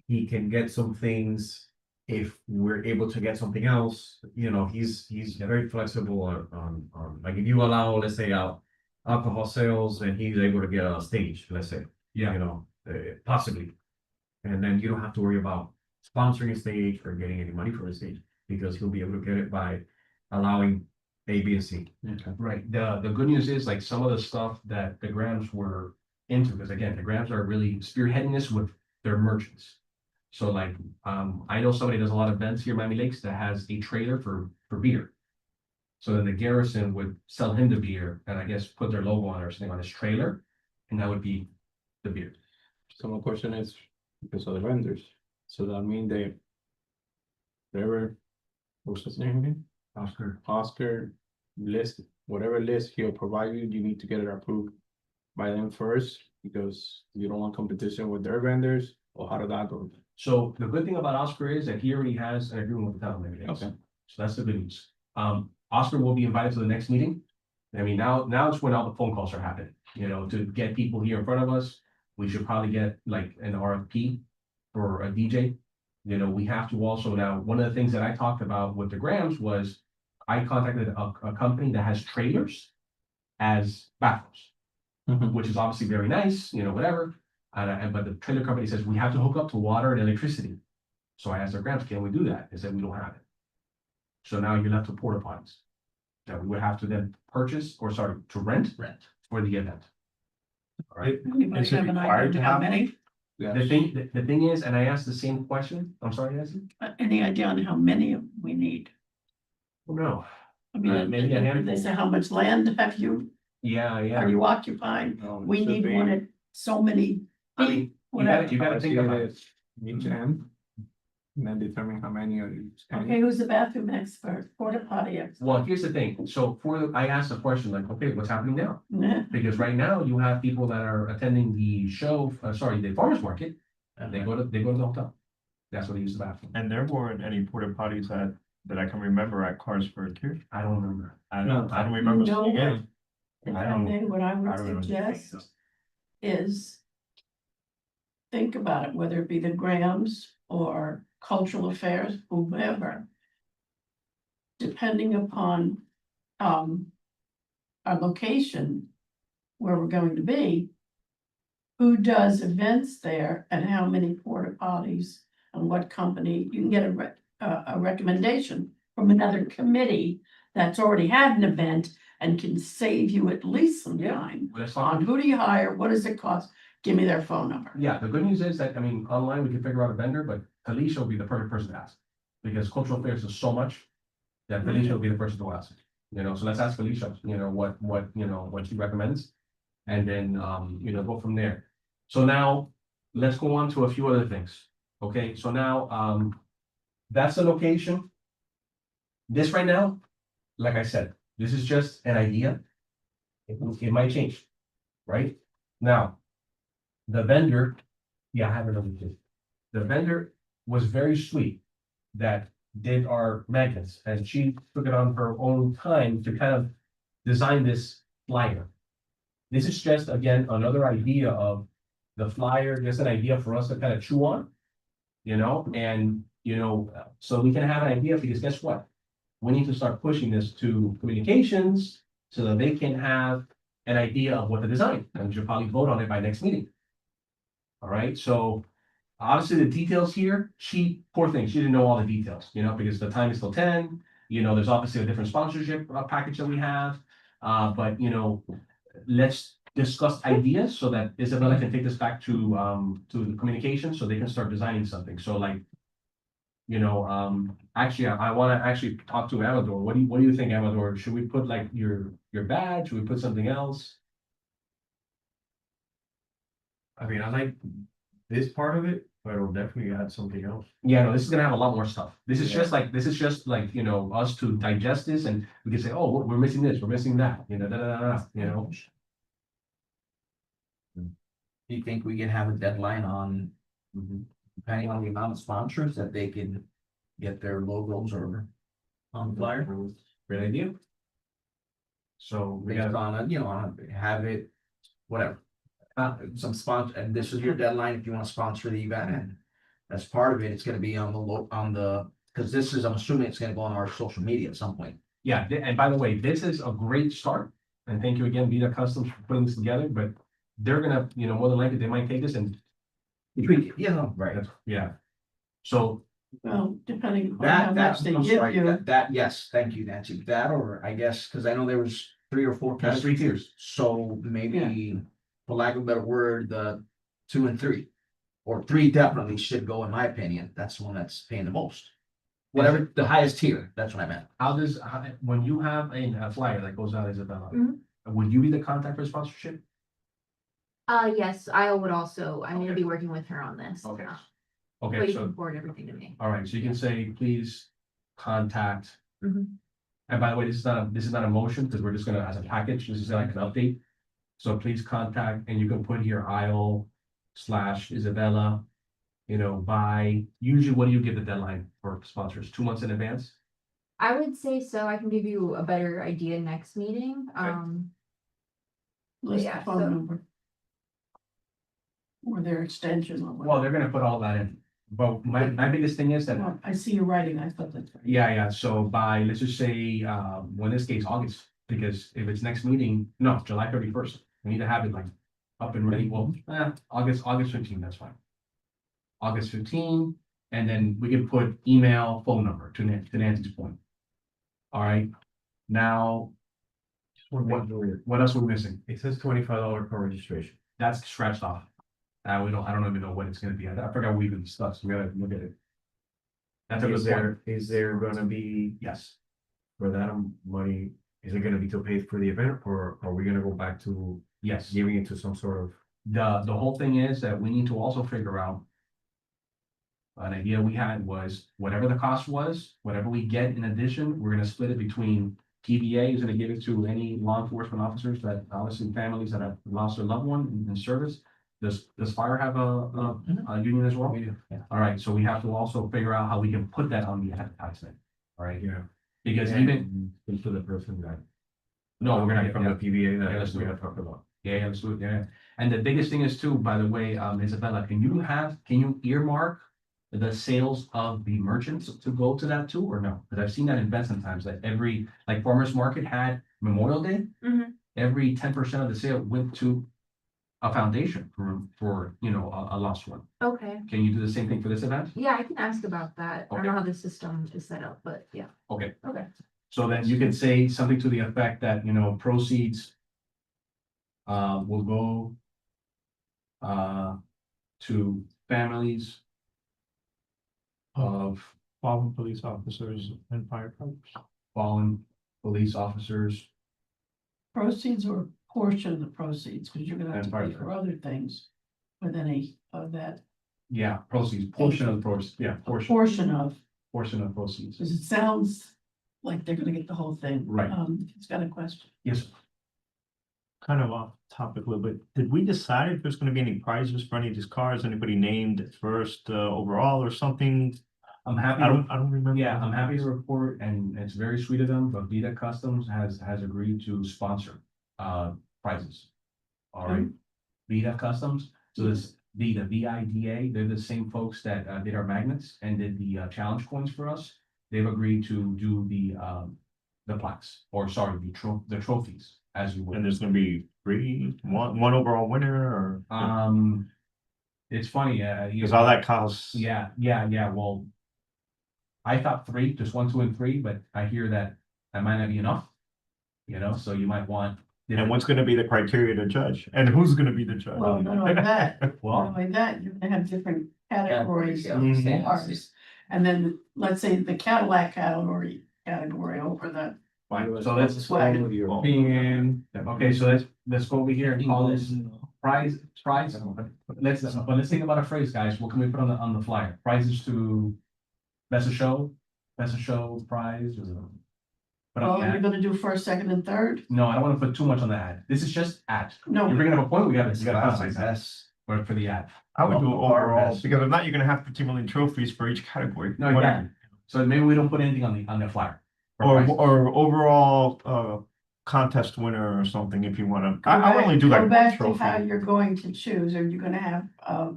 He can get some things if we're able to get something else, you know, he's very flexible on, like, if you allow, let's say, alcohol sales, and he's able to get a stage, let's say, Yeah. you know, possibly. And then you don't have to worry about sponsoring a stage or getting any money for a stage, because he'll be able to get it by allowing A, B, and C. Right, the good news is, like, some of the stuff that the Grams were into, because again, the Grams are really spearheading this with their merchants. So like, I know somebody does a lot of events here in Miami Lakes that has a trailer for beer. So then the Garrison would sell him the beer, and I guess put their logo on or something on his trailer, and that would be the beer. So my question is, because of the vendors, so that mean they. Whatever, what's his name again? Oscar list, whatever list he'll provide you, you need to get it approved by them first, because you don't want competition with their vendors, or how did that go? So the good thing about Oscar is that he already has an agreement with the town of Miami Lakes. Okay. So that's the good news. Oscar will be invited to the next meeting. I mean, now it's when all the phone calls are happening, you know, to get people here in front of us. We should probably get like an RFP for a DJ. You know, we have to also now, one of the things that I talked about with the Grams was I contacted a company that has trailers as bathrooms, Mhm. which is obviously very nice, you know, whatever. But the trailer company says we have to hook up to water and electricity. So I asked their Grams, can we do that? They said we don't have it. So now you're left with porta potties that we would have to then purchase, or sorry, to rent for the event. All right. Anybody Is it have an required idea to how have many? The thing is, and I asked the same question, I'm sorry, Nancy? Any idea on how many we need? Oh, no. I mean, Maybe a handful. they say, how much land have you, Yeah, are yeah. you occupying? We need one at so many I feet, mean, whatever. you gotta think about it. Each end. And then determine how many are each end. Okay, who's the bathroom expert, porta potty expert? Well, here's the thing. So I asked the question like, okay, what's happening now? Yeah. Because right now you have people that are attending the show, the farmer's market, and they go to the hotel. That's what they use the bathroom. And there weren't any porta potties that I can remember at Carsford here. I don't remember. I don't remember No. seeing any. If I I don't- may, what I I would don't remember seeing suggest those. is think about it, whether it be the Grams or Cultural Affairs, whomever. Depending upon, our location, where we're going to be. Who does events there and how many porta potties and what company, you can get a recommendation from another committee that's already had an event and can save you at least some Yeah. time. Well, that's On fine. who do you hire, what does it cost, give me their phone number. Yeah, the good news is that, I mean, online we can figure out a vendor, but Alicia will be the perfect person to ask. Because cultural affairs is so much that Alicia will be the person to ask. You know, so let's ask Alicia, you know, what she recommends. And then, go from there. So now, let's go on to a few other things. Okay, so now, that's the location. This right now, like I said, this is just an idea. It might change, right? Now, the vendor, yeah, I have it over here. The vendor was very sweet that did our magnets, and she took it on her own time to kind of design this flyer. This is just, again, another idea of the flyer, just an idea for us to kind of chew on. So we can have an idea, because guess what? We need to start pushing this to communications so that they can have an idea of what the design, and we should probably vote on it by next meeting. All right, so obviously the details here, poor thing, she didn't know all the details, because the time is till 10. There's obviously a different sponsorship package that we have. But let's discuss ideas so that Isabella can take this back to the communication so they can start designing something. So like, You know, actually, I wanna actually talk to Amador. What do you think, Amador? Should we put like your badge? Should we put something else? I mean, I like this part of it, but it'll definitely add something else. Yeah, no, this is gonna have a lot more stuff. This is Yeah. just like, you know, us to digest this and we can say, oh, we're missing this, we're missing that, you know, you know. Do you think we can have a deadline on, depending on the amount of sponsors that they can get their logos or on the flyer? Great idea. So we Based got, on, have it, whatever. Some sponsor, and this is your deadline if you wanna sponsor the event, and as part of it, it's gonna be on cause this is, I'm assuming it's gonna go on our social media at some point. yeah, and by the way, this is a great start. And thank you again, Vita Customs, for putting this together, but they're gonna, you know, more than likely, they might take this and tweak it. Right. Yeah. So, Well, depending on how That, much they I'm give sorry, you. that, yes, thank you, Nancy, that, or I guess, cause I know there was 3 or 4 there's 3 tiers. So maybe, for lack of a better word, the 2 and 3. Or 3 definitely should go, in my opinion, that's the one that's paying the most. Whatever, the highest tier, that's what I meant. When you have a flyer that goes out, Isabella, Mhm. would you be the contact for sponsorship? Yes, I would also, I'm gonna be working with her on this. Okay. But Okay, you so, can forward everything to me. all right, so you can say, please contact. Mhm. And by the way, this is not a motion, because we're just gonna, as a package, this is like an update. So please contact, and you can put here Isle/Isabella, you know, by, usually, what do you give the deadline for sponsors? 2 months in advance? I would say so. I can give you a better idea next meeting. List Yeah, the phone so- number. Or their extension or Well, whatever. they're gonna put all that in, but my biggest thing is that, Well, I see you writing, I thought that's. right. yeah, so by, let's just say, well, in this case, August, because if it's next meeting, no, July 31st, we need to have it like up and ready, well, August 15, that's fine. August 15, and then we can put email, phone number to Nancy's point. All right, now, what else are we missing? It says $25 per registration. That's scratched off. I don't even know what it's gonna be, I forgot we even discussed, we gotta look at it. That's a good point, Is there gonna be, yes. for that money, is it gonna be to pay for the event, or are we gonna go back to Yes, giving it to some sort of? the whole thing is that we need to also figure out. An idea we had was whatever the cost was, whatever we get in addition, we're gonna split it between. TVA is gonna give it to any law enforcement officers that, obviously families that have lost their loved one in service. Does fire have a union as well? We do, yeah. All right, so we have to also figure out how we can put that on the advertisement, all right? Yeah. Because even, To the person that. no, we're gonna, From the PBA Yeah, let's that do we it. had talked about. yeah, absolutely, yeah. And the biggest thing is too, by the way, Isabella, can you earmark the sales of the merchants to go to that too, or no? Because I've seen that in events sometimes, that every, like Farmers Market had Memorial Day. Mhm. Every 10% of the sale went to a foundation for, you know, a lost one. Okay. Can you do the same thing for this event? Yeah, I can ask about that. I don't know Okay. how the system is set up, but yeah. Okay. Okay. So then you can say something to the effect that, you know, proceeds will go to families of Fallen police officers and firefighters. fallen police officers. Proceeds or portion of the proceeds, because you're gonna have And to pay fire. for other things. With any of that Yeah, proceeds, portion of the proceeds, yeah, portion of, portion of proceeds. because it sounds like they're gonna get the whole thing. Right. It's got a question. Yes, Kind of off topic a little bit. Did we decide if there's gonna be any prizes for any of these cars? Anybody named first overall or something? I'm happy. I don't remember. Yeah, I'm happy to report, and it's very sweet of them, but Vita Customs has agreed to sponsor prizes. All right, Vita Customs, so this Vita, VIDA, they're the same folks that did our magnets and did the challenge coins for us. They've agreed to do the plaques, or sorry, the trophies, as you And would. there's gonna be one overall winner or? It's funny, Cause all that costs. Yeah, well. I thought 3, just 1, 2, and 3, but I hear that might not be enough. You know, so you might want. And what's gonna be the criteria to judge? And who's gonna be the judge? Well, not only that, not Well, only that, you're gonna have different categories of Yeah, cars. And then, let's say the Cadillac category over the, Fine, so let's, Swag. European. okay, so let's go over here and call this prize, let's think about a phrase, guys. What can we put on the flyer? Prizes to best of show prize or. Put well, on the you're ad? gonna do first, second, and third? No, I don't wanna put too much on the ad. This is just ad. You're No, bringing up a point, we gotta That's concentrate that that's- for the ad. I would do Well, our overall, best. because if not, you're gonna have 50 million trophies for each category. No, exactly. So maybe we don't put anything on the flyer. for Or, prizes. or overall, contest winner or something, if you wanna, I would only do go like one back to how trophy. you're going to choose. Are you gonna have,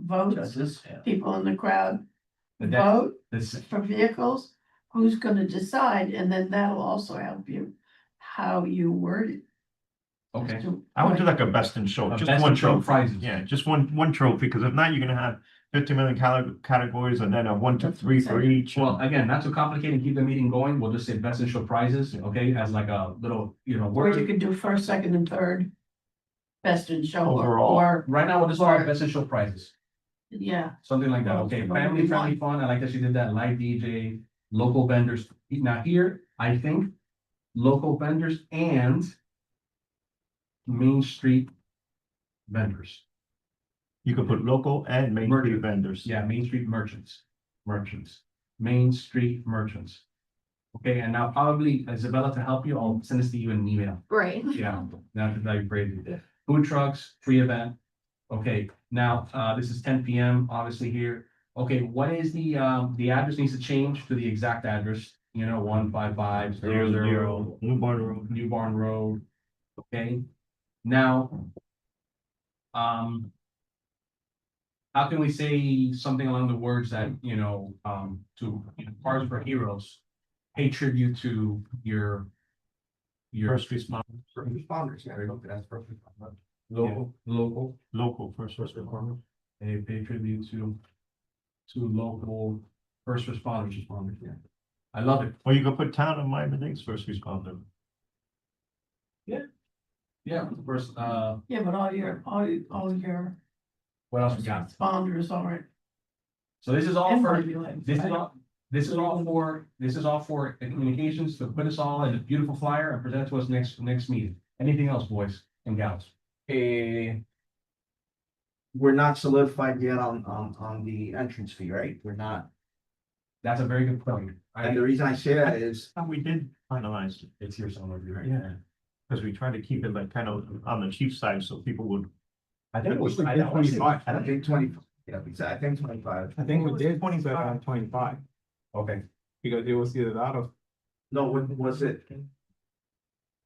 votes? Judges. People in the crowd The deck- vote this- for vehicles? Who's gonna decide? And then that'll also help you how you word it. Okay. I would do like a best in show, A just best one in show trophy. prizes. Yeah, just one trophy, because if not, you're gonna have 50 million categories and then a 1, 2, 3 for each. Well, again, not to complicate and keep the meeting going, we'll just say best in show prizes, okay, as like a little, Or you word. could do first, second, and third. Best in show Overall. or, Right now, we'll just call it best in show prizes, yeah, something like that, Well, okay, whatever family you friendly want. fun, I like that she did that, live DJ, local vendors. Now here, I think local vendors and Main Street vendors. You could put local and main street Merchant. vendors. Yeah, Main Street merchants, Main Street merchants. Okay, and now probably Isabella, to help you, I'll send this to you in an email. Right. Yeah, now that you crazy. Food trucks, free event. Okay, now, this is 10 PM, obviously here. Okay, what is the address needs to change to the exact address, 15500 Newborn Road. New Barn Road. Okay, now. How can we say something along the words that, to Cars for Heroes, pay tribute to your. First responder, First responders, yeah, that's first responders. Local, local first responder. pay tribute to local first responders, yeah. I love it. Or you could put town of Miami-Dade's first responder. Yeah, first, yeah, but all your what else we got? responders aren't. So this is all in for, regulated, this is right? all, this is all for communications to put us all in a beautiful flyer and present it to us next meeting. Anything else, boys and gals? We're not solidified yet on the entrance fee, right? We're not. That's a very good point. And the reason I say that is, And we did finalize it, It's here somewhere, right? Yeah. because we tried to keep it like kind of on the cheap side, so people would. I think it was. We did 25. I don't think 20, yeah, I think 25. I think we It was did 25. 25, Okay, because it was either that or. No, was it?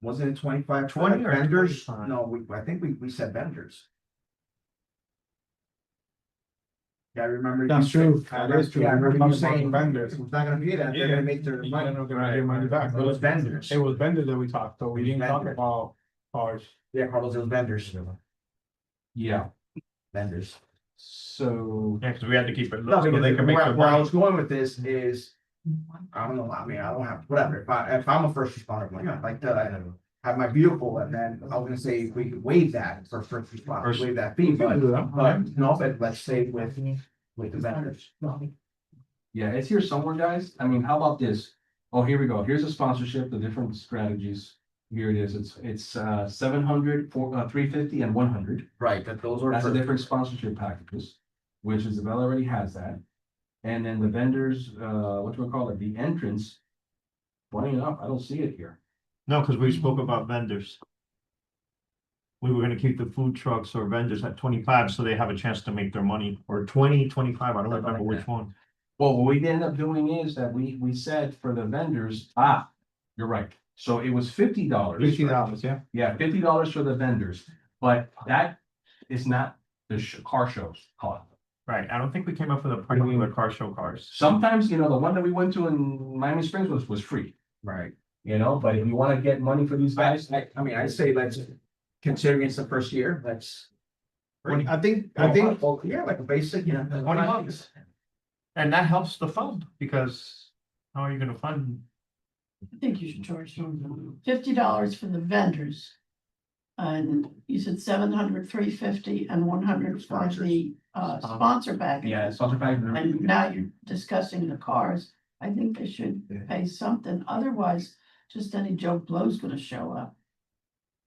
Wasn't it 25? 20 or vendors? 25? No, I think we said vendors. Yeah, I remember. you That's saying- true, that is true. Yeah, I remember you saying Vendors. it's not gonna be that, they're gonna make their money. They're not gonna get money back. It was vendors. It was vendors that we talked, so we didn't talk Vendors. about cars. Yeah, Carlos, it was vendors. yeah, Vendors. so, Yeah, because we had to keep it No, low, so they because can make their where I money. was going with this is, I don't know, I mean, I don't have, whatever, if I'm a first responder, I'd like to have my vehicle, and then I was gonna say, if we could waive that for first responders, waive that fee, but no, but let's say with the vendors. yeah, it's here somewhere, guys. I mean, how about this? Oh, here we go. Here's a sponsorship, the different strategies. Here it is. It's 700, 350 and 100. Right, that those are. That's the for- different sponsorship packages, which Isabella already has that. And then the vendors, what do we call it? The entrance. Funny enough, I don't see it here. No, because we spoke about vendors. We were gonna keep the food trucks or vendors at 25, so they have a chance to make their money, or 20, 25, I don't remember which one. Well, what we ended up doing is that we said for the vendors, you're right. So it was $50. $50, yeah. Yeah, $50 for the vendors, but that is not the car shows cost. Right, I don't think we came up with a price for the car show cars. Sometimes, the one that we went to in Miami Springs was free, Right. but if you wanna get money for these guys. I mean, I'd say let's, considering it's the first year, let's. I think, Well, yeah, like a basic, you know, $20. And that helps the fund, because how are you gonna fund? I think you should charge them $50 for the vendors. And you said 700, 350, and 100 for the sponsor package. Yeah, sponsor package. And now you're discussing the cars, I think they should Yeah. pay something, otherwise, just any Joe Blow's gonna show up.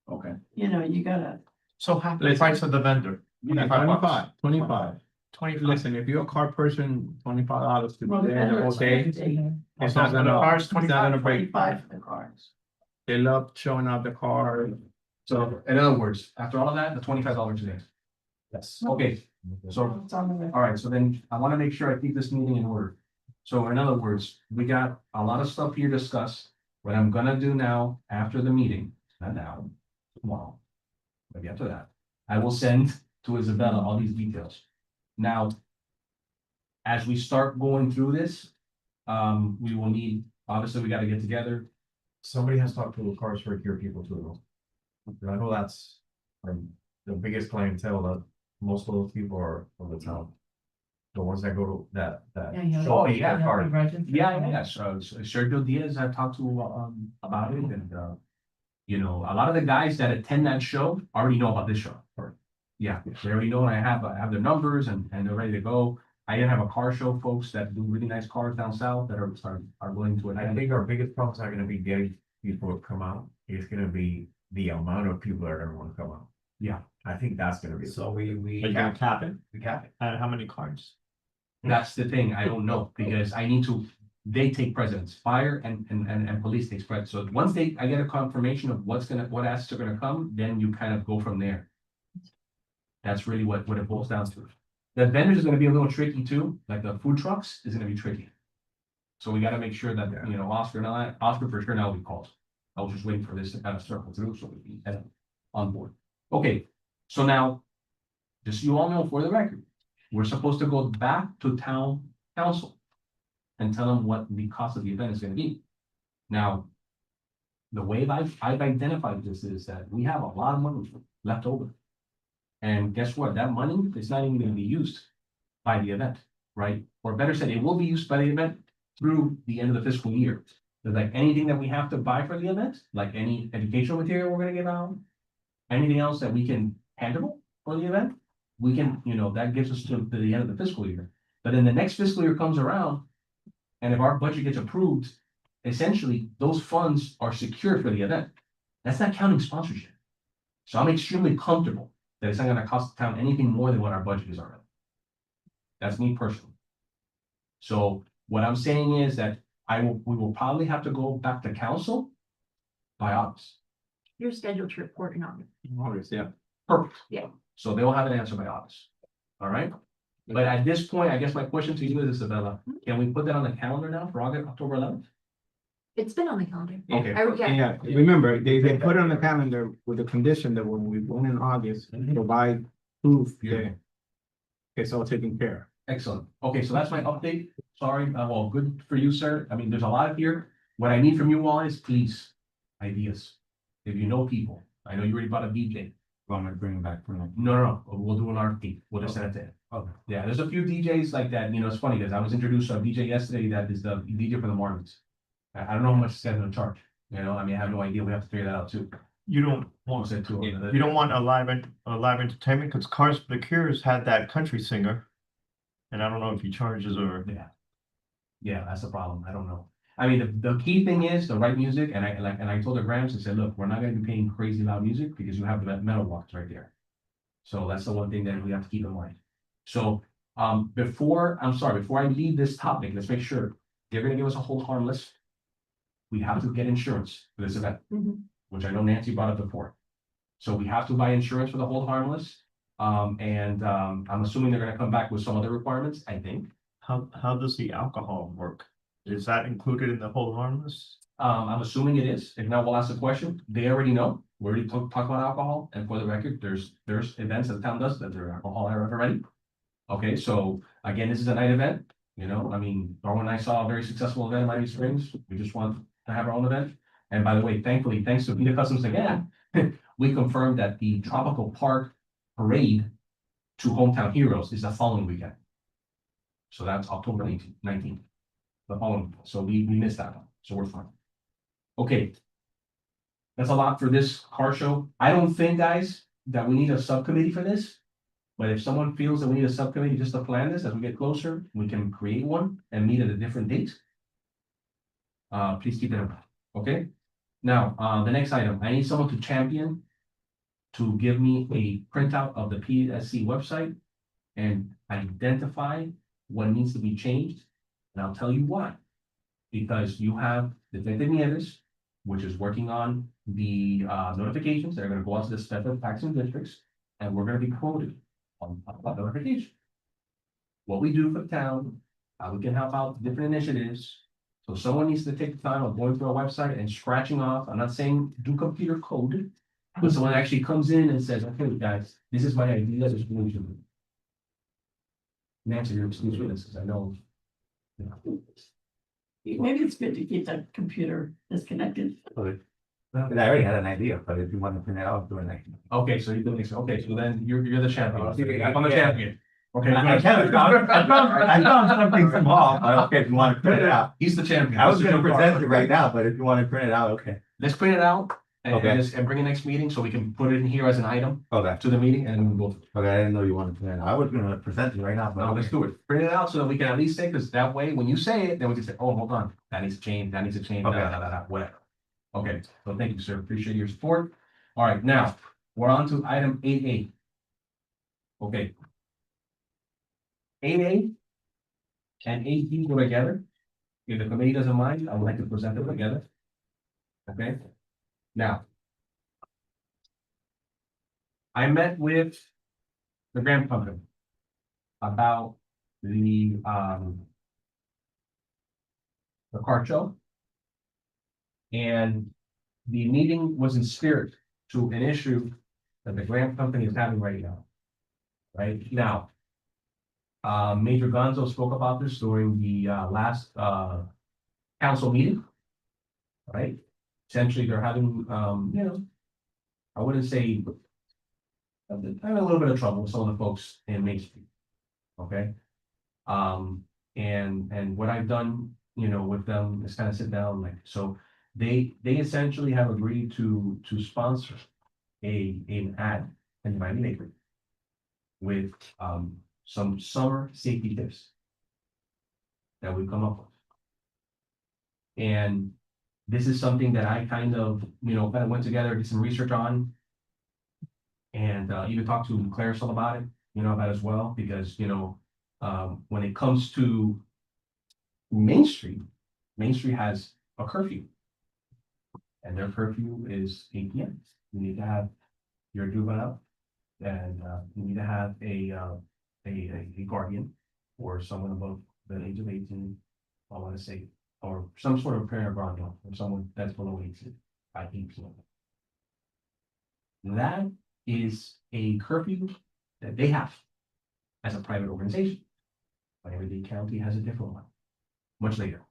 Okay. You know, you gotta, So half the price of the vendor. Yeah, 25 25. 25. Listen, if you're a car person, $25 to well, be the there vendor all is day. 50, It's not gonna, Cars, it's not gonna break. 25 for the cars. They love showing off the car. So in other words, after all of that, the $25 a day. Yes. Okay, so, It's on the record. all right, so then I want to make sure I keep this meeting in order. So in other words, we got a lot of stuff here discussed. What I'm gonna do now, after the meeting, not now, tomorrow, maybe after that, I will send to Isabella all these details. Now, as we start going through this, we will need, obviously, we gotta get together. Somebody has talked to the Cars for Cure people too, though. I know that's the biggest clientele that most of those people are from the town. The ones that go to that show Oh, me yeah. that car. Yeah, so Sergio Diaz, I've talked to, about it, and, you know, a lot of the guys that attend that show already know about this show. Yeah, they already know, and I have their numbers, and they're ready to go. I even have a car show folks that do really nice cars down south that are willing to I attend. think our biggest problems are gonna be getting people to come out. It's gonna be the amount of people that are gonna wanna come out. Yeah. I think that's gonna be. So we Are you gonna cap it? we cap it. How many cars? That's the thing, I don't know, because I need to, they take precedence, fire and police takes precedence. So once I get a confirmation of what assets are gonna come, then you kind of go from there. That's really what it boils down to. The vendors is gonna be a little tricky too, like the food trucks is gonna be tricky. So we gotta make sure that, you know, Oscar for sure now we called. I was just waiting for this to kind of circle through, so we can head on board. Okay, so now, just so you all know for the record, we're supposed to go back to town council and tell them what the cost of the event is gonna be. Now, the way I've identified this is that we have a lot of money left over. And guess what? That money is not even gonna be used by the event, right? Or better said, it will be used by the event through the end of the fiscal year. There's like anything that we have to buy for the event, like any educational material we're gonna give out, anything else that we can handle for the event, we can, you know, that gives us to the end of the fiscal year. But then the next fiscal year comes around, and if our budget gets approved, essentially, those funds are secured for the event. That's not counting sponsorship. So I'm extremely comfortable that it's not gonna cost the town anything more than what our budget is already. That's me personally. So what I'm saying is that we will probably have to go back to council by August. You're scheduled to report in August. Obviously, yeah. Perfect. Yeah. So they'll have an answer by August. All right? But at this point, I guess my question to you is, Isabella, can we put that on the calendar now for August, October 11th? It's been on the calendar. Okay. Yeah, Yeah, remember, they put on the calendar with the condition that when we go in August, provide proof that it's all taken care Excellent. Okay, so that's my update. Sorry, well, good for you, sir. I mean, there's a lot here. What I need from you all is please, ideas. If you know people, I know you already bought a DJ. Want me to bring it back for now? No, we'll do an RFP. We'll just send it to him. Okay. Yeah, there's a few DJs like that. You know, it's funny because I was introduced to a DJ yesterday that is the DJ for the Marlins. I don't know how much this guy's gonna charge. You know, I mean, I have no idea. We have to figure that out too. You don't We'll want, send to him. you don't want a live entertainment, because Cars for the Cures had that country singer. And I don't know if he charges or. Yeah, that's the problem. I don't know. I mean, the key thing is the right music, and I told the Grams and said, look, we're not gonna be paying crazy loud music because you have the metal walks right there. So that's the one thing that we have to keep in mind. So, before I leave this topic, let's make sure they're gonna give us a hold harmless. We have to get insurance for this event, Mhm. which I know Nancy brought up before. So we have to buy insurance for the hold harmless. I'm assuming they're gonna come back with some other requirements, I think. How does the alcohol work? Is that included in the hold harmless? I'm assuming it is. If not, we'll ask the question. They already know. We already talked about alcohol. And for the record, there's events that the town does that are alcohol already. Okay, so again, this is a night event. You know, I mean, Darwin and I saw a very successful event in Miami Springs. We just want to have our own event. And by the way, thankfully, thanks to Vita Customs again, we confirmed that the Tropical Park Parade to Hometown Heroes is the following weekend. So that's October 19th. The following, so we missed that one, so we're fine. Okay. That's a lot for this car show. I don't think, guys, that we need a subcommittee for this. But if someone feels that we need a subcommittee just to plan this as we get closer, we can create one and meet at a different date. Please keep that in mind, okay? Now, the next item, I need someone to champion to give me a printout of the PSC website and identify what needs to be changed. And I'll tell you why. Because you have Detective Nieves, which is working on the notifications that are gonna go out to the special taxing districts, and we're gonna be quoted on that notification. What we do for the town, how we can help out different initiatives. So someone needs to take the time of going through our website and scratching off. I'm not saying do computer code, but someone actually comes in and says, okay, guys, this is my idea, this is what we should do. Nancy, you're excuse me, this is, I know. Maybe it's good to keep that computer disconnected. I already had an idea, but if you want to print it out, do it next. Okay, so you think, okay, so then you're the champion. Yeah. I'm the champion. Okay. I found something small, but okay, if you want to print it out. He's the champion. I was gonna present it right now, but if you want to print it out, okay. Let's print it out and, Okay. and bring it next meeting so we can put it in here as an item Okay, to the meeting and we'll. okay, I didn't know you wanted to print it out. I was gonna present it right now, but No, let's do it. Print it out so that we can at least say, because that way, when you say it, then we can say, oh, hold on, that needs to change, that needs to change, Okay. whatever. Okay, so thank you, sir. Appreciate your support. All right, now, we're on to item 8A. Okay. 8A and 8B go together. If the committee doesn't mind, I would like to present them together. Okay, now. I met with the Graham Company about the car show. And the meeting was in spirit to an issue that the Graham Company is having right now. Right now. Major Gonzo spoke about this during the last council meeting. Right? Essentially, they're having, I wouldn't say I'm having a little bit of trouble with some of the folks in Main Street. Okay? And what I've done, with them is kind of sit down, like, so they essentially have agreed to sponsor an ad in the Miami Bakery with some summer safety tips that we've come up with. And this is something that I kind of went together, did some research on. And even talked to Clarisol about it, about as well, because, when it comes to Main Street has a curfew. And their curfew is 8 p.m. You need to have your juvenile and you need to have a guardian or someone above the age of 18, I want to say, or some sort of parent or guardian, or someone that's below 18 by 8 p.m. That is a curfew that they have as a private organization. Miami-Dade County has a different one, much later.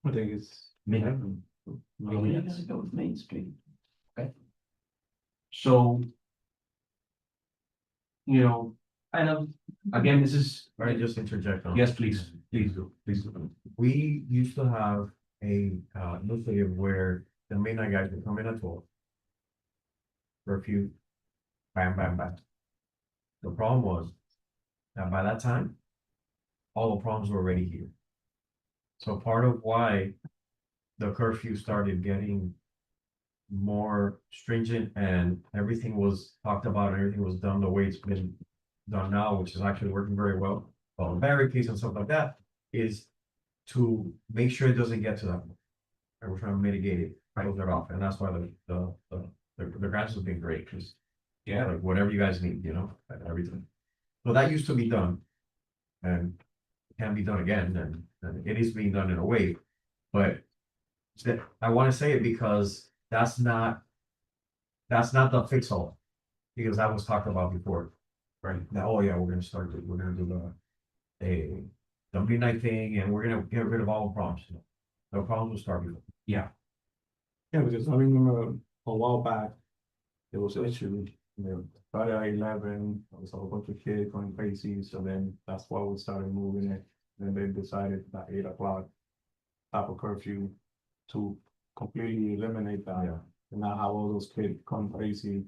I think it's. Midnight. You gotta go with Main Street. So, kind of, again, this is, All right, just interject on. yes, please do, please do. We used to have a initiative where the midnight guys would come in at 12. Curfew, bam, bam, bam. The problem was that by that time, all the problems were already here. So part of why the curfew started getting more stringent and everything was talked about and everything was done the way it's been done now, which is actually working very well. Well, barricades and stuff like that is to make sure it doesn't get to that. And we're trying to mitigate it, close it off, and that's why the grants have been great, because Yeah, like whatever you guys need, and everything. So that used to be done. And it can be done again, and it is being done in a way, but I want to say it because that's not the fix all. Because that was talked about before, right? Now, oh yeah, we're gonna do the midnight thing, and we're gonna get rid of all the problems. The problems will start before. Yeah, because I remember a while back, there was an issue, Friday at 11, there was a whole bunch of kids going crazy, so then that's why we started moving it. Then they decided that 8 o'clock type of curfew to completely eliminate that. Yeah. And not have all those kids come crazy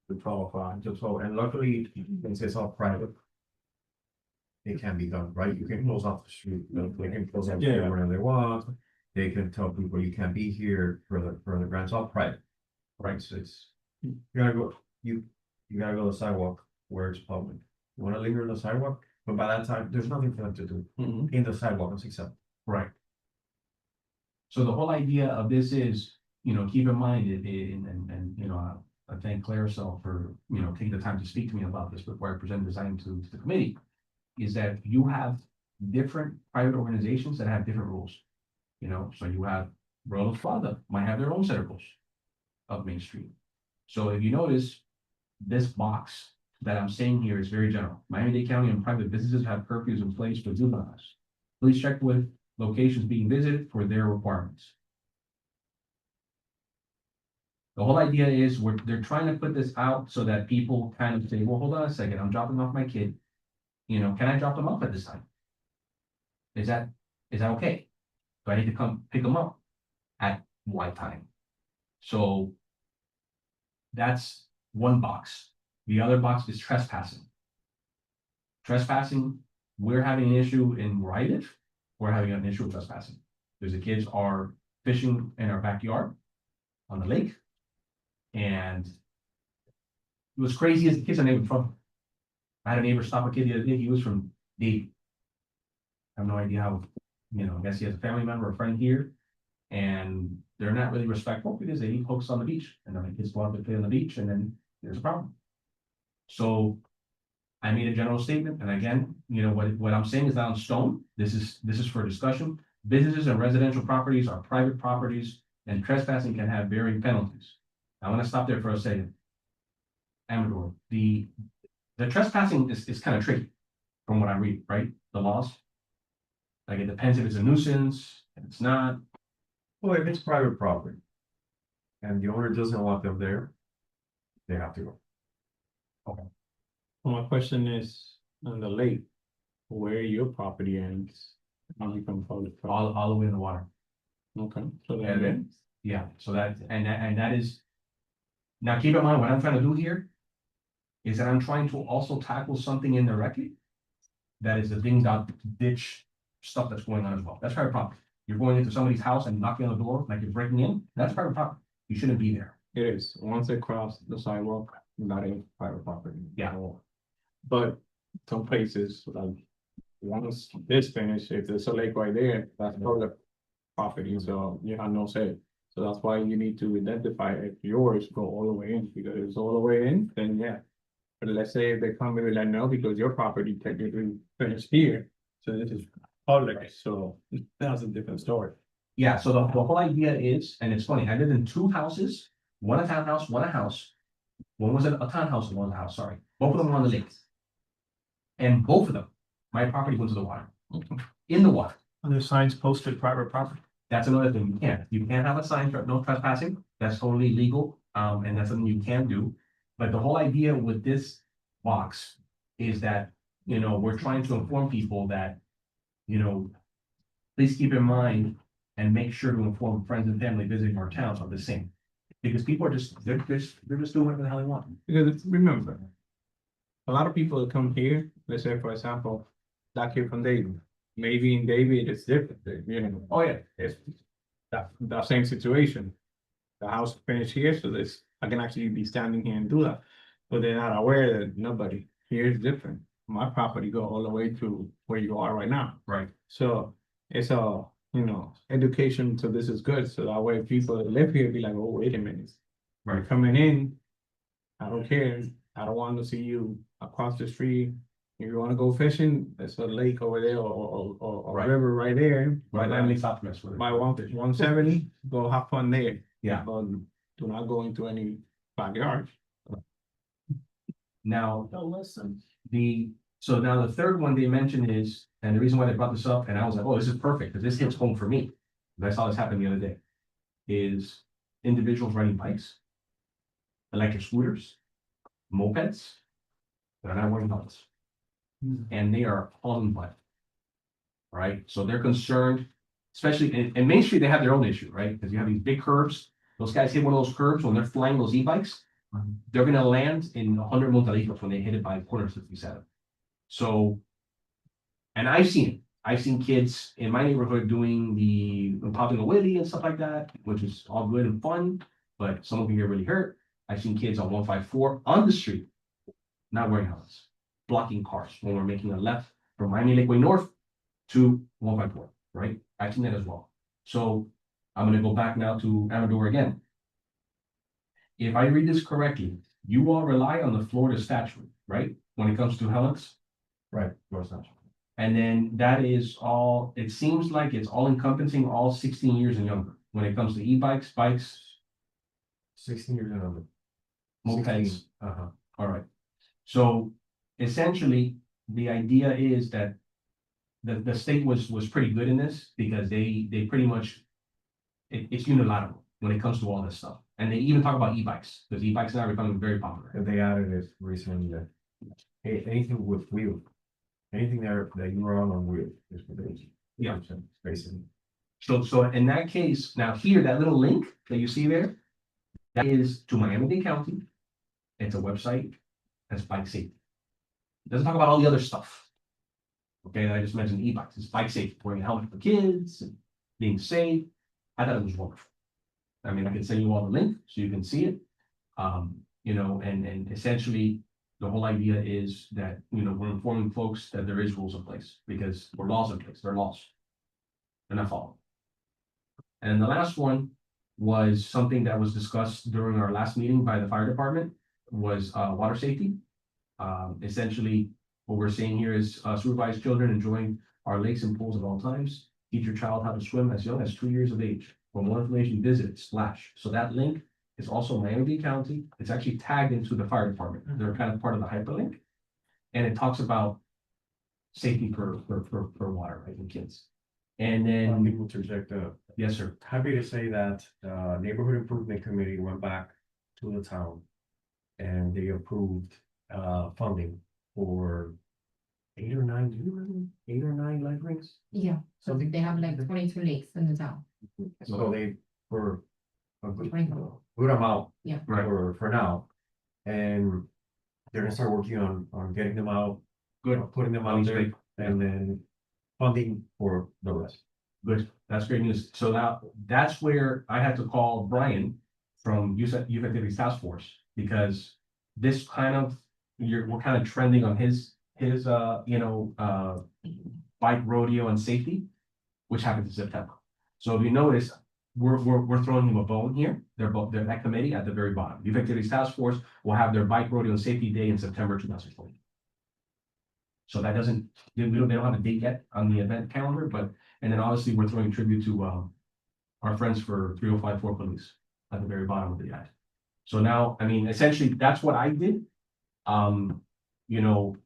to 12 o'clock. So, and luckily, since it's all private, it can be done, right? You can close off the street, they can close off the Yeah. street whenever they want. They can tell people you can't be here for the grants, all private, right? So it's, you gotta go, you gotta go to the sidewalk where it's public. You wanna linger in the sidewalk, but by that time, there's nothing for them to do in the sidewalk, it's acceptable. Right. So the whole idea of this is, you know, keep in mind, and, you know, I thank Claricel for, you know, taking the time to speak to me about this before I present this item to the committee. Is that you have different private organizations that have different rules. You know, so you have Royal Father might have their own set of rules of Main Street. So if you notice, this box that I'm saying here is very general. Miami-Dade County and private businesses have curfews in place for juveniles. Please check with locations being visited for their requirements. The whole idea is they're trying to put this out so that people kind of say, well, hold on a second, I'm dropping off my kid. You know, can I drop them off at this time? Is that okay? Do I need to come pick them up at what time? So that's one box. The other box is trespassing. Trespassing, we're having an issue in where I live. We're having an issue with trespassing. Because the kids are fishing in our backyard on the lake. And it was crazy as the kids are neighbor from. I had a neighbor stop a kid the other day. He was from Dayton. I have no idea how, you know, I guess he has a family member or friend here. And they're not really respectful because they eat hooks on the beach. And then the kids go out to play on the beach and then there's a problem. So I made a general statement. And again, you know, what I'm saying is not on stone. This is for discussion. Businesses and residential properties are private properties and trespassing can have varying penalties. I want to stop there for a second. Amador, the trespassing is kind of tricky from what I read, right? The laws. Like it depends if it's a nuisance, if it's not. Well, if it's private property. And the owner doesn't want them there, they have to go. My question is, on the lake, where your property ends, how you can public. property? All the way in the water. Okay, so And then, then, yeah, so that, and that is. Now, keep in mind, what I'm trying to do here. Is that I'm trying to also tackle something indirectly. That is the ding dot ditch stuff that's going on as well. That's private property. You're going into somebody's house and knocking on the door like you're breaking in, that's private property. You shouldn't be there. it is, once they cross the sidewalk, that is private property. Yeah. But some places, like, once this finish, if there's a lake right there, that's public property, so you have no say. So that's why you need to identify if yours go all the way in, because if it's all the way in, then yeah. But let's say if they come and be like, no, because your property technically finished here, so this is public, so that's a different story. Yeah, so the whole idea is, and it's funny, I lived in two houses, one a townhouse, one a house. One was a townhouse and one was a house, sorry. Both of them were on the lake. And both of them, my property went to the water. In the water. Are there signs posted private property? That's another thing. You can't have a sign for no trespassing. That's totally legal. And that's something you can do. But the whole idea with this box is that, you know, we're trying to inform people that, you know, please keep in mind and make sure to inform friends and family visiting our towns of the same. Because people are they're just doing whatever the hell they want. Because remember, a lot of people that come here, let's say, for example, that kid from David, maybe in David it's different, you know. Oh, yeah. It's that same situation. The house finished here, so this, I can actually be standing here and do that. But they're not aware that nobody here is different. My property go all the way to where you are right now. Right. So it's a, you know, education, so this is good. So that way people that live here be like, oh, wait a minute. You're Right. coming in. I don't care. I don't want to see you across the street. If you wanna go fishing, there's a lake over there or Right. a river right there. Right, that makes optimists with it. By 170, go have fun there. Yeah. But do not go into any backyard. Now, So listen, so now the third one they mentioned is, and the reason why they brought this up, and I was like, oh, this is perfect, because this hits home for me. 'Cause I saw this happen the other day. Is individuals riding bikes, electric scooters, mopeds, that are not wearing helmets. And they are on butt. Right, so they're concerned, especially in Main Street, they have their own issue, right? Because you have these big curves. Those guys hit one of those curves when they're flying those e-bikes. They're gonna land in 100 Montalitos when they hit it by corner 57. So And I've seen it. I've seen kids in my neighborhood doing the popping a willy and stuff like that, which is all good and fun, but someone can get really hurt. I've seen kids on 154 on the street, not wearing helmets, blocking cars when we're making a left from Miami Lakeway North to 154, right? I've seen that as well. So I'm gonna go back now to Amador again. If I read this correctly, you all rely on the Florida statute, right? When it comes to helmets? Right, Florida statute. And then that is all, it seems like it's all encompassing all 16 years and younger when it comes to e-bikes, bikes, 16 years and under. mopeds. All right. So essentially, the idea is that the state was pretty good in this because they pretty much, it's unilateral when it comes to all this stuff. And they even talk about e-bikes because e-bikes now are becoming very popular. And they added it recently that anything with wheel, anything there that you are on wheel is for those. Yeah. Basically. So in that case, now here, that little link that you see there, that is to Miami-Dade County. It's a website that's bike safety. It doesn't talk about all the other stuff. Okay, I just mentioned e-bikes. It's bike safety, wearing a helmet for kids, and being safe. I thought it was wonderful. I mean, I can send you all the link so you can see it. You know, and essentially the whole idea is that, you know, we're informing folks that there is rules in place because there are laws in place, they're laws. They're not followed. And the last one was something that was discussed during our last meeting by the fire department was water safety. Essentially, what we're saying here is supervise children enjoying our lakes and pools at all times. Teach your child how to swim as young as 2 years of age. For more information, visit Splash. So that link is also Miami-Dade County. It's actually tagged into the fire department. They're kind of part of the hyperlink. And it talks about safety for water, right, and kids. And then, People to check yes, sir. happy to say that neighborhood improvement committee went back to the town. And they approved funding for 8 or 9, do you remember? 8 or 9 life rings? Yeah, so Something- they have like 22 lakes in the town. So they were a good, 24. good amount. Yeah. Right. For now. And they're gonna start working on getting them out. Good. Putting them out Money's there big. and then funding for the rest. Good, that's great news. So now, that's where I had to call Brian from Youth Activities Task Force, because this kind of, we're kind of trending on his, bike rodeo and safety, which happens in September. So if you notice, we're throwing him a bone here. They're that committee at the very bottom. Youth Activities Task Force will have their bike rodeo and safety day in September 2020. So that doesn't, they don't have a date yet on the event calendar, but, and then obviously we're throwing tribute to, our friends for 3054 police at the very bottom of the ad. So now, I mean, essentially, that's what I did. You know,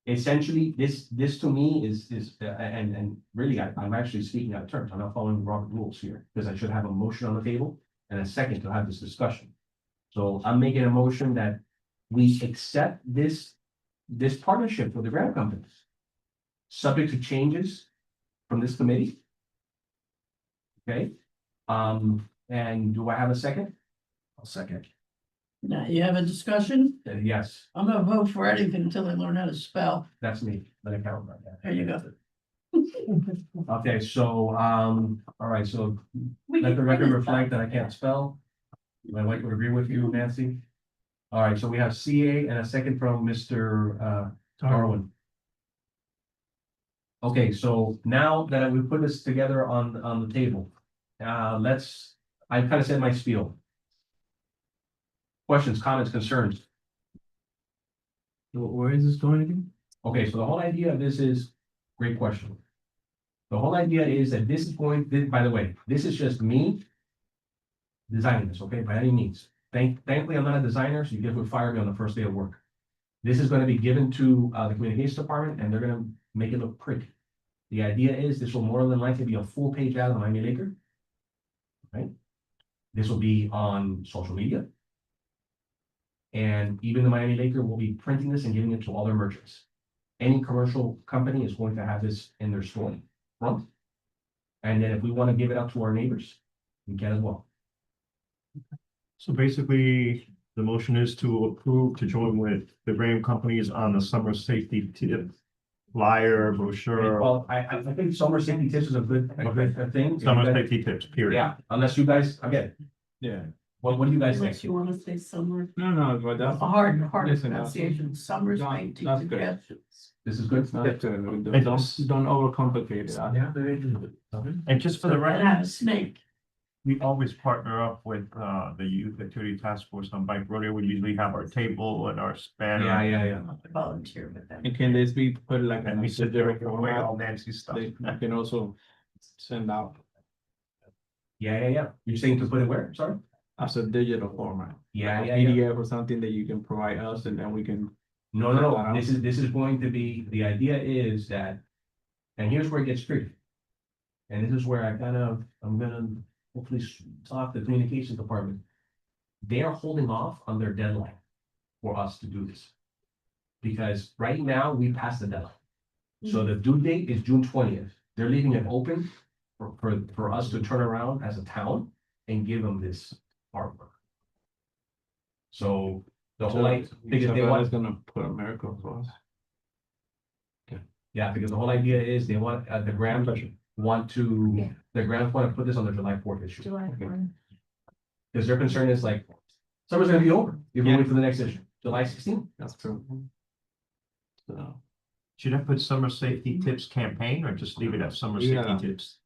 essentially, this to me is, and really, I'm actually speaking out of terms. I'm not following Robert rules here, because I should have a motion on the table and a second to have this discussion. So I'm making a motion that we accept this partnership with the grant companies, subject to changes from this committee. Okay, and do I have a second? I'll second. Now, you have a discussion? Yes, I'm gonna vote for anything until I learn how to spell. that's me, let it count right there. There you go. Okay, so, all right, so let the record reflect that I can't spell. My wife would agree with you, Nancy. All right, so we have CA and a second from Mr. Darwin. Okay, so now that we put this together on the table, I kind of said my spiel. Questions, comments, concerns? Where is this going again? Okay, so the whole idea of this is, great question. The whole idea is that this is by the way, this is just me designing this, okay, by any means. Thankfully, I'm not a designer, so you guys would fire me on the first day of work. This is gonna be given to the communications department, and they're gonna make it look pretty. The idea is this will more than likely be a full page ad on Miami Laker. Right? This will be on social media. And even the Miami Laker will be printing this and giving it to all their merchants. Any commercial company is going to have this in their store front. And then if we want to give it out to our neighbors, we can as well. So basically, the motion is to approve to join with the Graham companies on the summer safety tip flyer, brochure, Well, I think summer safety tips is a good thing. summer safety tips, period. Yeah, unless you guys, again, Yeah, what do you guys Unless think? you wanna say summer, no, but that's. a hard Listen, pronunciation, summer that's- safety that's good. suggestions. This is good? That's good. Don't overcomplicate it. And just for the And record, have a snake. we always partner up with the Youth Activity Task Force on Bike Rodeo. We usually have our table and our spanner. Yeah. Volunteer with them. And can this be put like? And we sit there and give away all Nancy stuff. They can also send out Yeah. You're saying to put it where? Sorry? as a digital format. Yeah. PDF or something that you can provide us and then we can. No. This is going to be, the idea is that, and here's where it gets tricky. And this is where I'm gonna hopefully stop the communications department. They are holding off on their deadline for us to do this. Because right now, we passed the deadline. So the due date is June 20th. They're leaving it open for us to turn around as a town and give them this artwork. So the whole idea, because they Isabella's want, gonna put a miracle for us. yeah, because the whole idea is they want, the Grams want to, Yeah. the Grams want to put this on the July 4th issue. July 4th. Because their concern is like, summer's gonna be over. You can wait for the next issue, July 16th. That's true. So. Should I put summer safety tips campaign or just leave it at summer Yeah. safety tips?